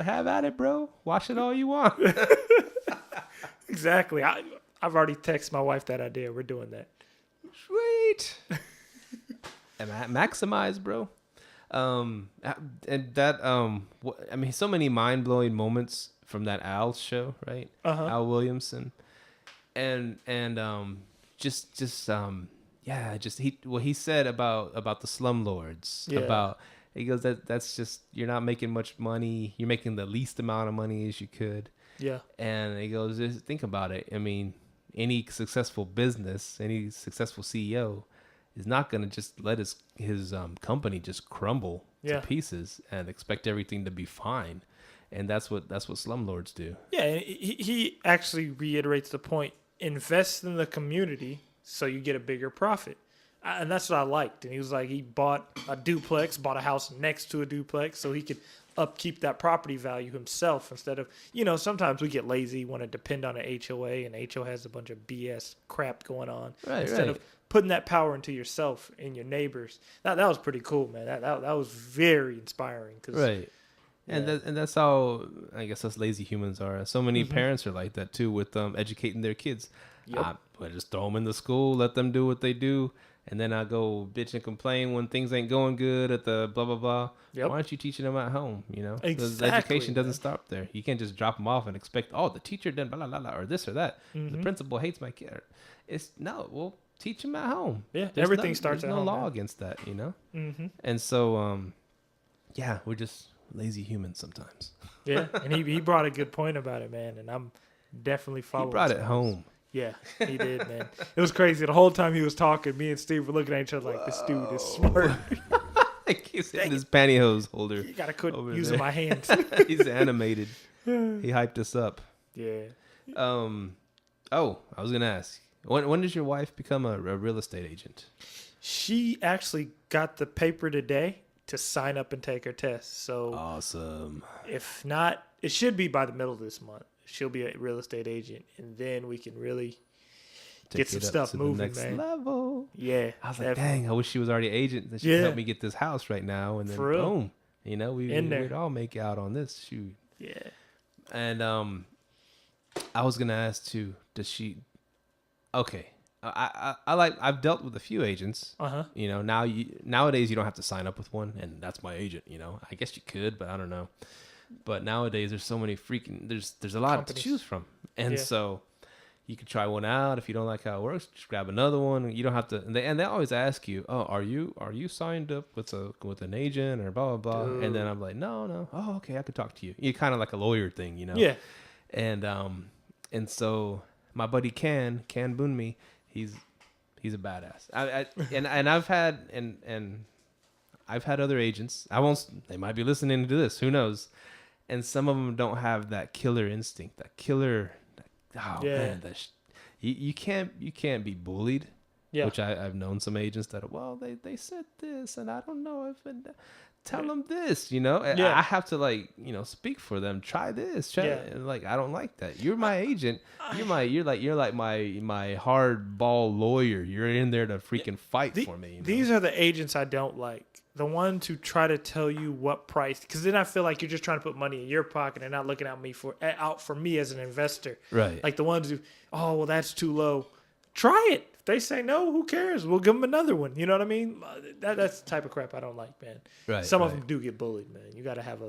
Have at it, bro. Wash it all you want. Exactly. I've already texted my wife that idea. We're doing that. Sweet. And maximize, bro. And that I mean, so many mind-blowing moments from that Al show, right? Al Williamson. And what he said about the slumlords, about he goes that's just, you're not making much money, you're making the least amount of money as you could. Yeah. And he goes, just think about it. I mean, any successful business, any successful CEO is not going to just let his company just crumble to pieces and expect everything to be fine. And that's what slumlords do. Yeah, he actually reiterates the point: invest in the community so you get a bigger profit. And that's what I liked. And he was like, he bought a duplex, bought a house next to a duplex so he could upkeep that property value himself instead of, sometimes we get lazy, want to depend on an HOA, and HOA has a bunch of BS crap going on. Right, instead of putting that power into yourself and your neighbors. That was pretty cool, man. That was very inspiring. 'Cause, And Yeah. that's how I guess us lazy humans are. So many parents are like that too with educating their kids. Yep. I just throw them in the school, let them do what they do, and then I go bitch and complain when things ain't going good at the blah blah blah. Yep. Why aren't you teaching them at home? You know, because Exactly, education doesn't man. stop there. You can't just drop them off and expect the teacher done blah blah blah, blah or this or that. The principal hates my kid. It's no, well, teach them at home. Yeah, There's everything starts there's at no home, law man. against that, you know. Mm-hmm. And so, yeah, we're just lazy humans sometimes. Yeah, and he brought a good point about it, man, and I'm definitely He following. brought it some of home. those. Yeah, he did, man. It was crazy. The whole time he was talking, me and Steve were looking at each other like, this dude is smart. He's in his pantyhose holder. You gotta quit Over using there. my hands. He's animated. He hyped us up. Yeah. Oh, I was gonna ask. When does your wife become a real estate agent? She actually got the paper today to sign up and take her test. So Awesome. if not, it should be by the middle of this month. She'll be a real estate agent, and then we can really get some it up stuff to moving, the next man. level. Yeah. I was like, definitely. dang, I wish she was already agent. Then she could Yeah. help me get this house right now, and then For real. boom, you know, In there. we'd all make out on this shoot. Yeah. And I was gonna ask too. Does she? Okay, I've dealt with a few agents. Uh-huh. You know, nowadays you don't have to sign up with one, and that's my agent. You know, I guess you could, but I don't know. But nowadays there's so many there's a lot Companies. to choose from, and Yeah. so you could try one out. If you don't like how it works, just grab another one. You don't have to. And they always ask you, oh, are you signed up with an agent or blah blah blah? And then I'm like, no. Oh, okay, I could talk to you. You kind of like a lawyer thing, you know? Yeah. And so my buddy Can Bunmi, he's a badass. I've had other agents. They might be listening to this. Who knows? And some of them don't have that killer instinct, man, you can't be bullied. Yeah. Which I've known some agents that, they said this, and I don't know if tell them this, you know. Yeah. I have to speak for them. Try this. I don't like that. You're my agent. You're like my hardball lawyer. You're in there to freaking fight for me. You know? These are the agents I don't like. The ones who try to tell you what price, because then I feel like you're just trying to put money in your pocket and not looking out for me as an investor. Right. Like the ones who, that's too low. Try it. If they say no, who cares? We'll give them another one. You know what I mean? That's the type of crap I don't like, man. Right. Some of them do get bullied, man. You got to have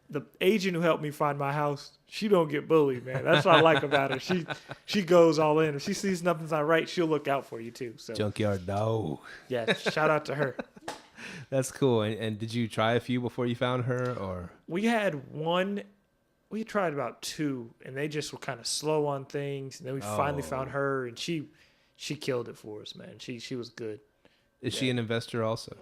the agent who helped me find my house. She don't get bullied, man. That's what I like about her. She goes all in. If she sees nothing's not right, she'll look out for you too. So Junkyard dog. yeah, shout out to her. That's cool. And did you try a few before you found her, or? We had one. We tried about two, and they just were kind of slow on things. And then we finally found her, and she killed it for us, man. She was good. Is she an investor also?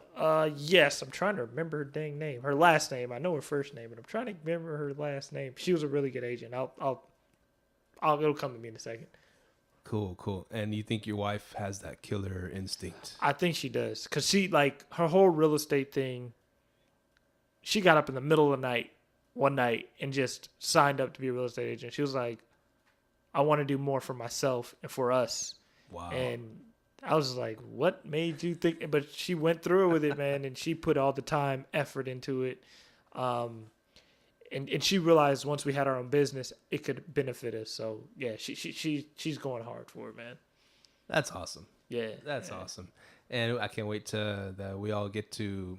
Yes. I'm trying to remember her dang name. Her last name. I know her first name, but I'm trying to remember her last name. She was a really good agent. It'll come to me in a second. Cool. And you think your wife has that killer instinct? I think she does, because she, like, her whole real estate thing, she got up in the middle of the night one night and just signed up to be a real estate agent. She was like, I want to do more for myself and for us. Wow. And I was like, what made you think? But she went through it with it, man, and she put all the time, effort into it. And she realized once we had our own business, it could benefit us. So yeah, she's going hard for it, man. That's awesome. Yeah, That's awesome. And I can't wait that we all get to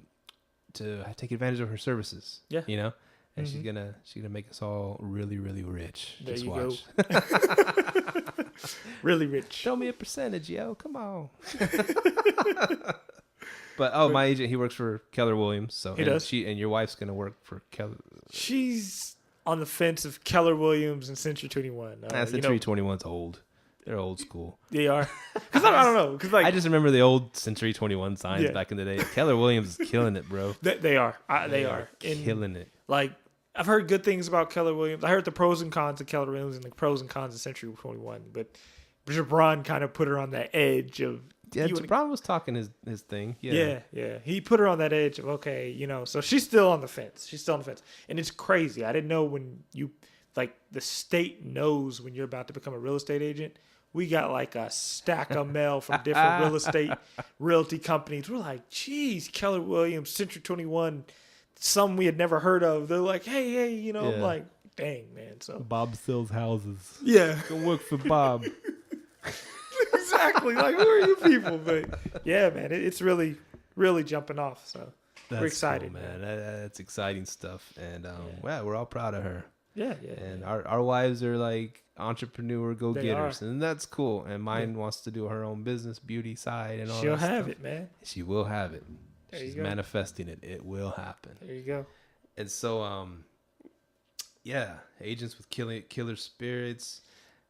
take advantage of her services. Yeah. You know? And she's gonna make us all really, really rich. There Just you watch. go. Really rich. Show me a percentage, yo. Come on. But my agent, he works for Keller Williams. So He does. And your wife's gonna work for Keller. She's on the fence of Keller Williams and Century 21. Century 21's old. They're old school. They are. Because I don't know. Because I just remember the old Century 21 signs Yeah. back in the day. Keller Williams is killing it, bro. they are. They are. And, killing it. like, I've heard good things about Keller Williams. I heard the pros and cons of Keller Williams and the pros and cons of Century 21. But Jabron kind of put her on that edge of. Yeah, Jabron was talking his thing. Yeah. He put her on that edge of, okay, so she's still on the fence. And it's crazy. I didn't know when the state knows when you're about to become a real estate agent. We got like a stack of mail from different realty companies. We're like, geez, Keller Williams, Century 21, some we had never heard of. They're like, hey, you know, I'm Yeah. like, dang, man. So Bob sells houses. yeah, Go work for Bob. exactly. Like, who are you people? But yeah, man, it's really, really jumping off. So we're excited, cool, man. That's exciting stuff. And Yeah. we're all proud of her. Yeah. And our wives are like entrepreneur go-getters, They are. and that's cool. And mine wants to do her own business, beauty side, and all She'll that have stuff. it, man. She will have it. There She's you go. manifesting it. It will happen. There you go. And so, yeah, agents with killer spirits.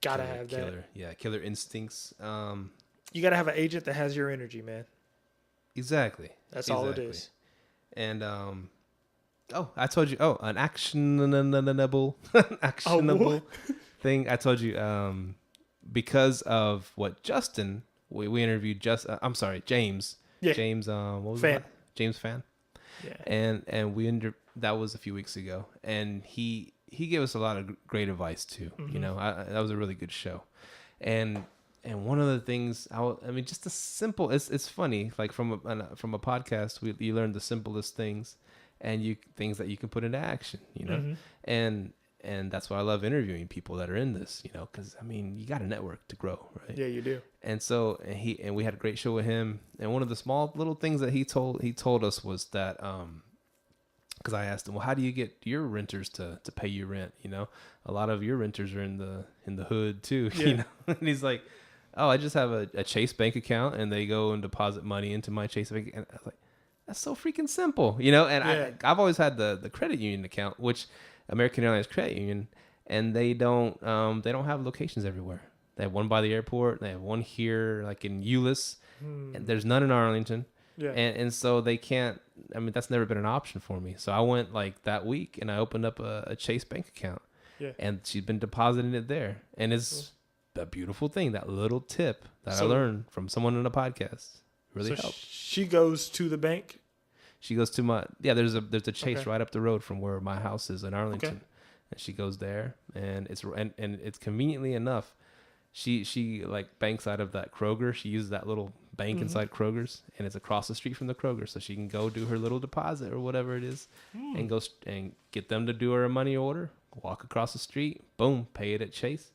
Gotta killer, have killer, that. Yeah, killer instincts. You gotta have an agent that has your energy, man. Exactly. That's all it is. And I told you. Oh, an actionable thing. I told you. Because of what Justin, we interviewed James. Yeah. James. What was Fan. that? James Fan. Yeah. And that was a few weeks ago, and he gave us a lot of great advice too. Mm-hmm. You know, that was a really good show, and one of the things I mean, just the simple. It's funny, like from a podcast, you learn the simplest things, and things that you can put into action. You know, Mm-hmm. and that's why I love interviewing people that are in this. You know, because I mean, you got a network to grow, right? Yeah, you do. And so we had a great show with him. And one of the small little things that he told us was that because I asked him, well, how do you get your renters to pay you rent? You know, a lot of your renters are in the hood too. Yeah. You know, and he's like, oh, I just have a Chase bank account, and they go and deposit money into my Chase bank. And I was like, that's so freaking simple, you know. And Yeah. I've always had the credit union account, which American Airlines Credit Union, and they don't have locations everywhere. They have one by the airport. They have one here, like in Euless, and there's none in Arlington. Yeah. And so they can't. I mean, that's never been an option for me. So I went like that week, and I opened up a Chase bank account, Yeah. and she's been depositing it there, and it's a beautiful thing. That little tip that I learned from someone in a podcast really helped. She goes to the bank. She goes to there's a Chase Okay. right up the road from where my house is in Arlington, Okay. and she goes there, and it's conveniently enough. She like banks out of that Kroger. She uses that little bank inside Kroger's, and it's across the street from the Kroger, so she can go do her little deposit or whatever it is, and go and get them to do her a money order. Walk across the street, boom, pay it at Chase.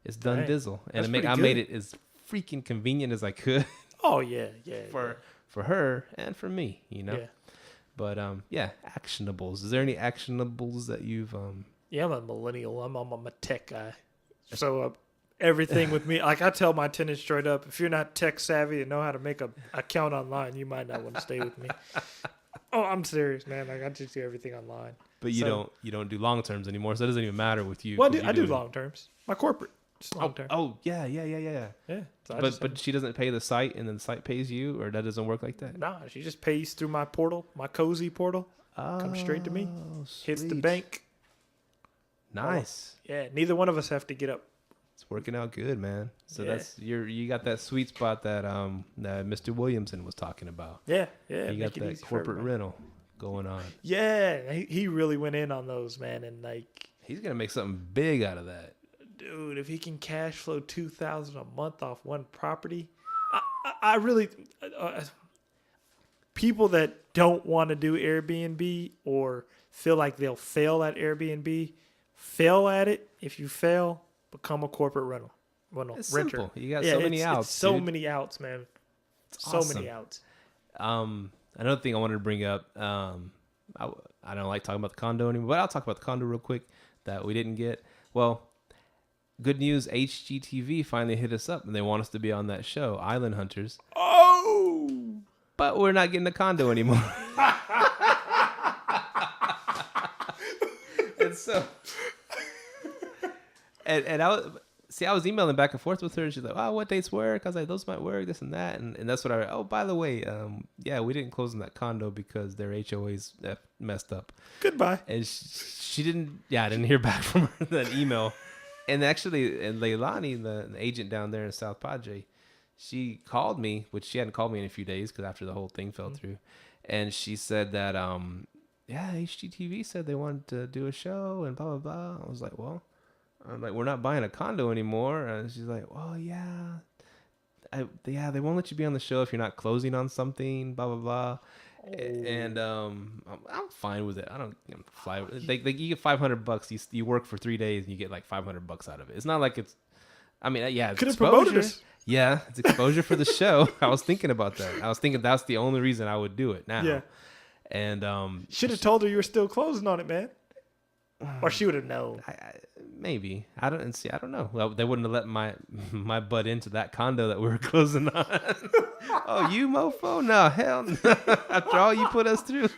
It's done, Dang. dizzle, and That's I pretty made good. it as freaking convenient as I could Oh yeah. for her and for me, you know. Yeah. But actionables. Is there any actionables that you've Yeah, I'm a millennial. I'm a tech guy. So everything with me, like I tell my tenants straight up, if you're not tech savvy and know how to make a account online, you might not want to stay with me. Oh, I'm serious, man. Like I just do everything online. But you don't do long terms anymore, so it doesn't even matter with you. Well, 'cause I do it. long terms. My corporate, just long term. Oh yeah. Yeah. So But she doesn't pay the site, and then the site pays you, or that doesn't work like that. nah, she just pays through my portal, my cozy portal. Comes straight to me. Hits the sweet. bank. Nice. Yeah, neither one of us have to get up. It's working out good, man. So Yeah. that's you got that sweet spot that that Mr. Williamson was talking about. Yeah. You make got it that easy for corporate everybody. rental going on. Yeah, he really went in on those, man, and like, He's gonna make something big out of that. dude, if he can cash flow $2,000 a month off one property, I really people that don't want to do Airbnb or feel like they'll fail at Airbnb, fail at it. If you fail, become a corporate rental It's renter. simple. You got so many outs. It's so dude. many outs, man. So awesome. many outs. Another thing I wanted to bring up. I don't like talking about the condo anymore, but I'll talk about the condo real quick that we didn't get. Well, good news. HGTV finally hit us up, and they want us to be on that show, Island Hunters. Oh, But we're not getting a condo anymore. And so, and I was emailing back and forth with her, and she's like, "Oh, what dates work?" I was like, "Those might work, this and that," and that's what oh, by the way, yeah, we didn't close on that condo because their HOA's messed up. goodbye. And she didn't. Yeah, I didn't hear back from her that email. And actually, and Leilani, the agent down there in South Padre, she called me, which she hadn't called me in a few days because after the whole thing fell through, and she said that yeah, HGTV said they wanted to do a show and blah blah blah. I was like, well, we're not buying a condo anymore. And she's like, well, yeah, they won't let you be on the show if you're not closing on something, blah blah blah. And I'm fine with it. I don't fly. Like you get $500. You work for 3 days and you get like $500 out of it. It's not like it's. I mean, yeah, it's could have promoted us. Yeah, it's exposure for the show. I was thinking about that. I was thinking that's the only reason I would do it now. Yeah. And should have told her you were still closing on it, man. Or she would have known. Maybe. I don't know. Well, they wouldn't have let my butt into that condo that we were closing on. Oh, you mofo? No, hell no. After all you put us through.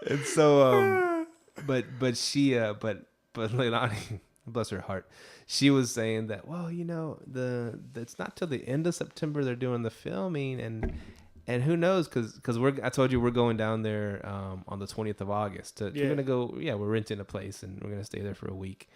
And so but Leilani, bless her heart, she was saying that, well, you know, it's not till the end of September they're doing the filming, and who knows, because I told you we're going down there on the 20th of August. We're gonna go. Yeah, we're renting a place and we're gonna stay there for a week.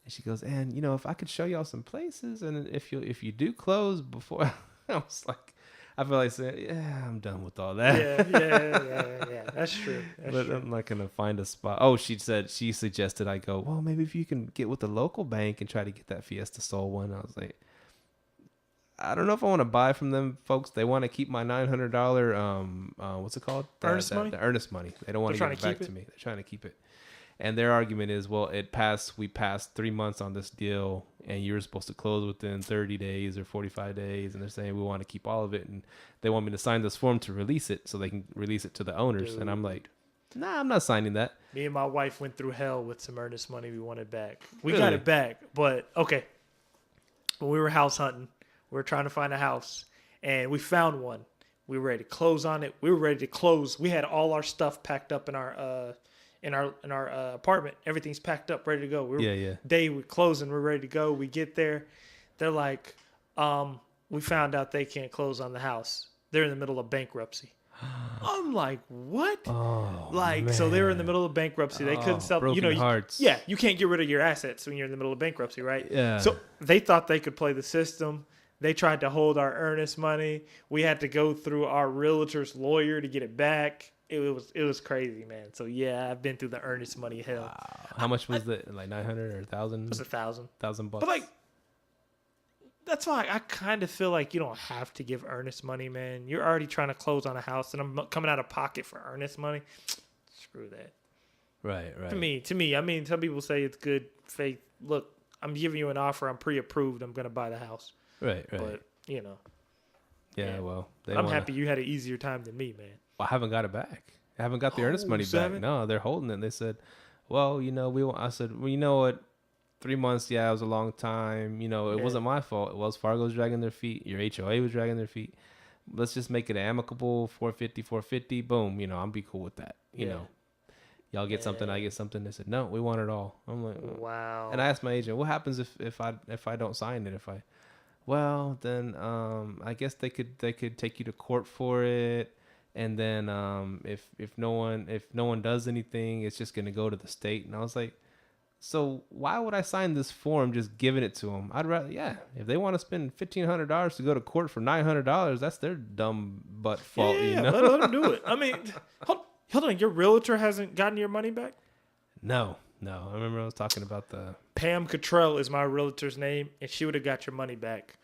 And she goes, and you know, if I could show y'all some places, and if you do close before, I was like, I feel like saying, yeah, I'm done with all that. Yeah. That's true. But I'm not gonna find a spot. Oh, she suggested I go. Well, maybe if you can get with the local bank and try to get that Fiesta Sol one. I was like, I don't know if I want to buy from them, folks. They want to keep my $900 what's it called? Earnest money? The earnest money. They don't want to give it back to me. They're trying to keep it. And their argument is, well, we passed 3 months on this deal, and you're supposed to close within 30 days or 45 days. And they're saying we want to keep all of it, and they want me to sign this form to release it so they can release it to the owners. Dude. And I'm like, nah, I'm not signing that. Me and my wife went through hell with some earnest money we wanted back. We got it back, but okay. When we were house hunting, we were trying to find a house, and we found one. We were ready to close on it. We were ready to close. We had all our stuff packed up in our apartment. Everything's packed up, ready to go. We're closing. We're ready to go. We get there. They're like, we found out they can't close on the house. They're in the middle of bankruptcy. I'm like, what? Oh, man. So they were in the middle of bankruptcy. They couldn't sell. Broken hearts. You can't get rid of your assets when you're in the middle of bankruptcy, right? Yeah. So they thought they could play the system. They tried to hold our earnest money. We had to go through our realtor's lawyer to get it back. It was crazy, man. So yeah, I've been through the earnest money hell. Wow. How much was it? Like 900 or 1,000? It was 1,000. $1,000. But like, that's why I kind of feel like you don't have to give earnest money, man. You're already trying to close on a house, and I'm coming out of pocket for earnest money. Screw that. Right. To me, I mean, some people say it's good faith. Look, I'm giving you an offer. I'm pre-approved. I'm gonna buy the house. Right. But you know. Yeah. Well, I'm happy you had an easier time than me, man. Well, I haven't got it back. I haven't got the earnest money back. No, they're holding it. They said, well, you know, I said, well, you know what? 3 months, yeah, it was a long time. You know, it wasn't my fault. Wells Fargo's dragging their feet. Your HOA was dragging their feet. Let's just make it amicable. 450. Boom. You know, I'm be cool with that. You know, y'all get something, I get something. They said, no, we want it all. I'm like, wow. And I asked my agent, what happens if I don't sign it? Well, then I guess they could take you to court for it. And then if no one does anything, it's just gonna go to the state. And I was like, so why would I sign this form just giving it to them? I'd rather, if they want to spend $1,500 to go to court for $900, that's their dumb butt fault. You know? let them do it. I mean, hold on, your realtor hasn't gotten your money back? No. I remember I was talking about Pam Cottrell is my realtor's name, and she would have got your money back.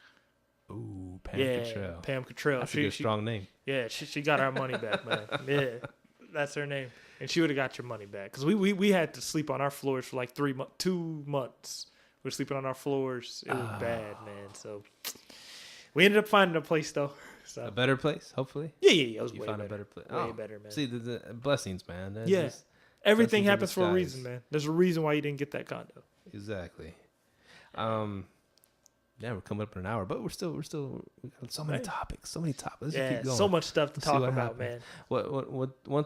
Ooh, Cottrell. Pam Cottrell. That's a strong name. Yeah, she got our money back, man. Yeah, that's her name. And she would have got your money back. Because we had to sleep on our floors for like 2 months. We were sleeping on our floors. It was bad, man. So we ended up finding a place, though. So. A better place, hopefully? Yeah. It was way better. A better place. Way better, man. See, the blessings, man. Everything happens for a reason, man. There's a reason why you didn't get that condo. Exactly. Yeah, we're coming up in an hour, but we got so many topics. Let's just keep going. So much stuff to talk about, man. One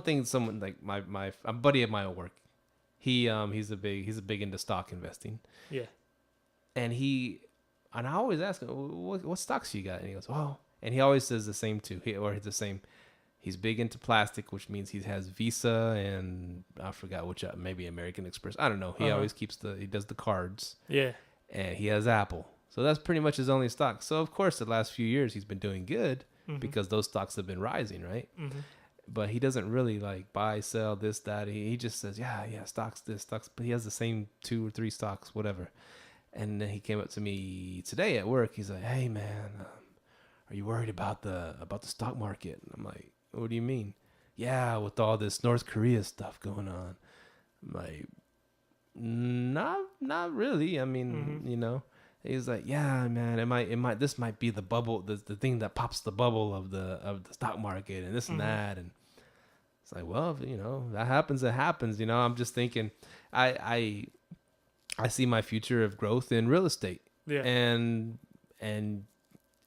thing someone like my a buddy at my work, he's big into stock investing. Yeah. And I always ask him, what stocks you got? And he goes, oh, and he always says the same too. He's big into plastic, which means he has Visa and I forgot which, maybe American Express. I don't know. He always he does the cards. Yeah. And he has Apple. So that's pretty much his only stock. So, of course, the last few years he's been doing good because those stocks have been rising, right? Mm-hmm. But he doesn't really like buy, sell, this, that. He just says, yeah, stocks, this, stocks. But he has the same 2 or 3 stocks, whatever. And then he came up to me today at work. He's like, hey, man, are you worried about the stock market? And I'm like, what do you mean? Yeah, with all this North Korea stuff going on. I'm like, not really. I mean, you know, he's like, yeah, man, this might be the bubble, the thing that pops the bubble of the stock market and this and that. And it's like, well, you know, that happens, it happens. You know, I'm just thinking, I see my future of growth in real estate. Yeah. And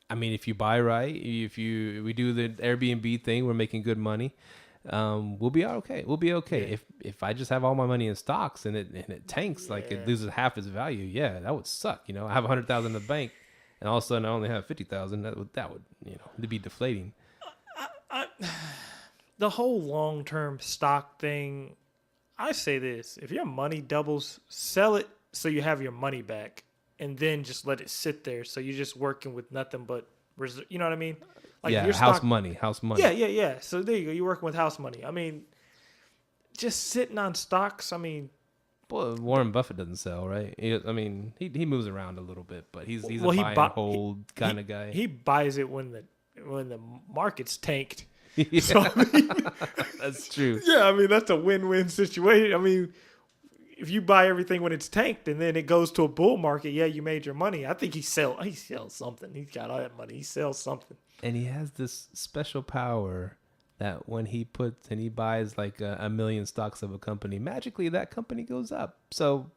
I mean, if you buy right, we do the Airbnb thing, we're making good money. We'll be okay. We'll be okay. Yeah. If I just have all my money in stocks and it tanks, like it loses half its value, yeah, that would suck. You know, I have 100,000 in the bank, and all of a sudden I only have 50,000. That would you know, it'd be deflating. The whole long-term stock thing, I say this: if your money doubles, sell it so you have your money back, and then just let it sit there. So you're just working with nothing but reserve. You know what I mean? Like yeah, your house money. Yeah. So there you go. You're working with house money. I mean, just sitting on stocks. I mean, well, Warren Buffett doesn't sell, right? He moves around a little bit, but he's a buy and hold kind of guy. He buys it when the market's tanked. Yeah. So, I mean, that's true. Yeah, I mean that's a win-win situation. I mean, if you buy everything when it's tanked and then it goes to a bull market, yeah, you made your money. I think he sells something. He's got all that money. He sells something. And he has this special power that when he buys like a million stocks of a company, magically that company goes up. So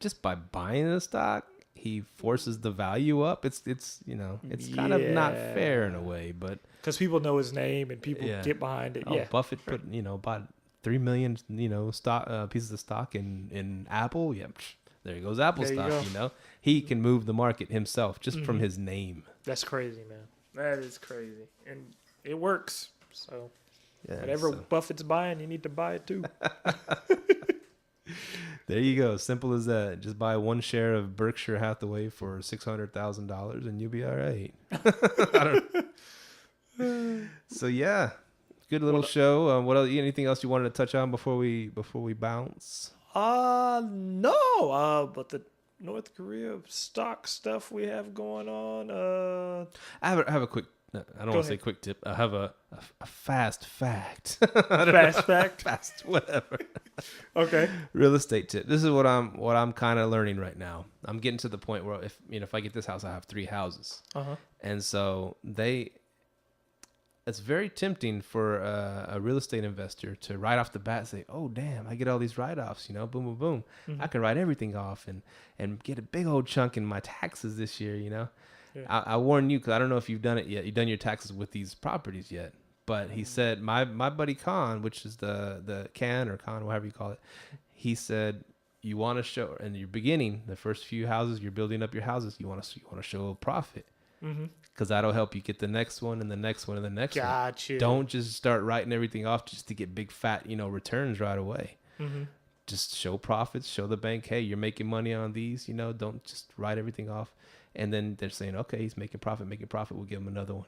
just by buying the stock, he forces the value up. It's you know, it's kind of not fair in a way, but because people know his name and people get behind it. Oh, Buffett bought 3 million stock pieces of stock in Apple. Yeah, there goes Apple stock. You know, he can move the market himself just from his name. That's crazy, man. That is crazy, and it works. So whatever Buffett's buying, you need to buy it too. There you go. Simple as that. Just buy one share of Berkshire Hathaway for $600,000 and you'll be all right. I don't. So yeah, good little show. What else? Anything else you wanted to touch on before we bounce? No. But the North Korea stock stuff we have going on. I have a quick. I don't want to say quick tip. I have a fast fact. Fast fact. Fast whatever. Okay. Real estate tip. This is what I'm kind of learning right now. I'm getting to the point where if I get this house, I have 3 houses, and so it's very tempting for a real estate investor to right off the bat say, oh, damn, I get all these write-offs, you know, boom, boom, boom. I can write everything off and get a big old chunk in my taxes this year, you know. Yeah. I warn you, because I don't know if you've done it yet. You've done your taxes with these properties yet. But he said, my buddy Khan, which is the Can or Khan, whatever you call it, he said, you want to show, in your beginning, the first few houses, you're building up your houses, you want to show a profit. Because that'll help you get the next one and the next one and the next one. Gotcha. Don't just start writing everything off just to get big fat, returns right away. Just show profits, show the bank, hey, you're making money on these, don't just write everything off. And then they're saying, okay, he's making profit. We'll give him another one.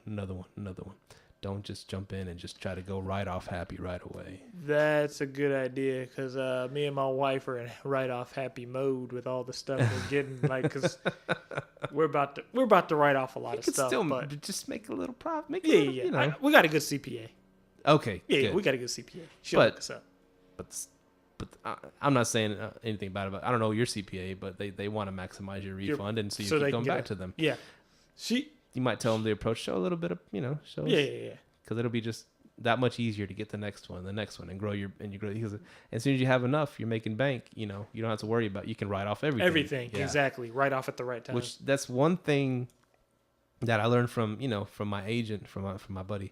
Don't just jump in and just try to go write-off happy right away. That's a good idea because me and my wife are in write-off happy mode with all the stuff we're getting. Because we're about to write off a lot of stuff. But just make a little profit. We got a good CPA. Okay. Yeah, we got a good CPA. She'll hook us up. But I'm not saying anything bad about it. I don't know your CPA, but they want to maximize your refund, and so you keep going back to them. Yeah. You might tell them the approach, show a little bit of, show. Yeah. Because it'll be just that much easier to get the next one, and grow you grow. Because as soon as you have enough, you're making bank. You don't have to worry about. You can write off everything. Everything, exactly. Write off at the right time. Which that's one thing that I learned from my agent, from my buddy.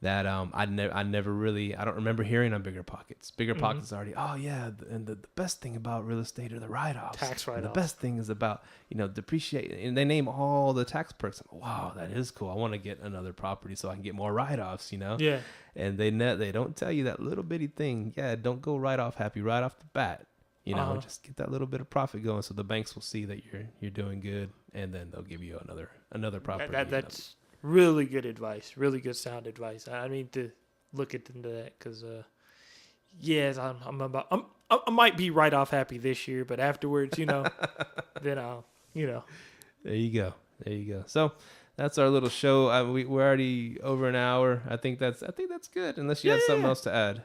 That I never really, I don't remember hearing on Bigger Pockets. Bigger Pockets already, oh yeah, and the best thing about real estate are the write-offs. Tax write-offs. The best thing is about, depreciate. And they name all the tax perks. Wow, that is cool. I want to get another property so I can get more write-offs, Yeah. And they don't tell you that little bitty thing. Yeah, don't go write-off happy right off the bat. Just get that little bit of profit going so the banks will see that you're doing good, and then they'll give you another property. That's really good advice. Really good sound advice. I need to look into that because, I might be right off happy this year, but afterwards, then I'll. There you go. So that's our little show. We're already over an hour. I think that's good. Unless you had something else to add.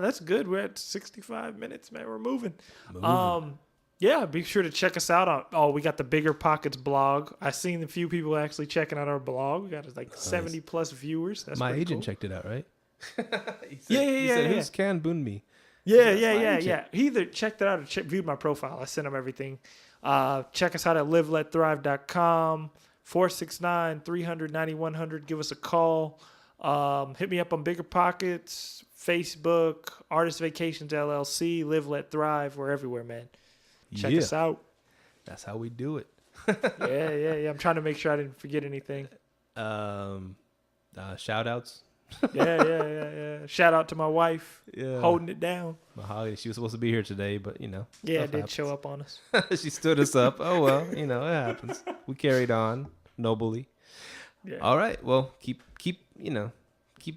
That's good. We're at 65 minutes, man. We're moving. Yeah, be sure to check us out on. We got the Bigger Pockets blog. I seen a few people actually checking out our blog. We got like 70 plus viewers. That's my agent cool. checked it out, right? He said, Who's Can Bunmi? Yeah. He either checked it out or viewed my profile. I sent him everything. Check us out at liveletthrive.com, 469-300-9100. Give us a call. Hit me up on Bigger Pockets, Facebook, Artist Vacations LLC, Live Let Thrive. We're everywhere, man. Check us out. That's how we do it. Yeah. I'm trying to make sure I didn't forget anything. Shout outs. Yeah. Shout out to my wife. Yeah. Holding it down. Mahogany, she was supposed to be here today, but Yeah, it did happens. show up on us. She stood us up. Oh well, it happens. We carried on nobly. Yeah. All right. Well, keep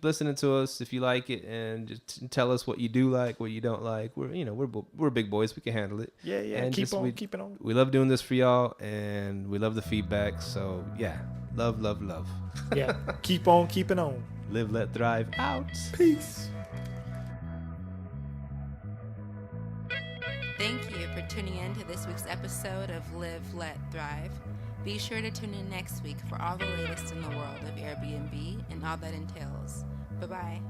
listening to us if you like it, and just tell us what you do like, what you don't like. We're big boys. We can handle it. Yeah. And keep it on. We love doing this for y'all, and we love the feedback. So yeah, love. Yeah. Keep on keeping on. Live, let, thrive. Out. Peace. Thank you for tuning in to this week's episode of Live, Let, Thrive. Be sure to tune in next week for all the latest in the world of Airbnb and all that entails. Bye-bye.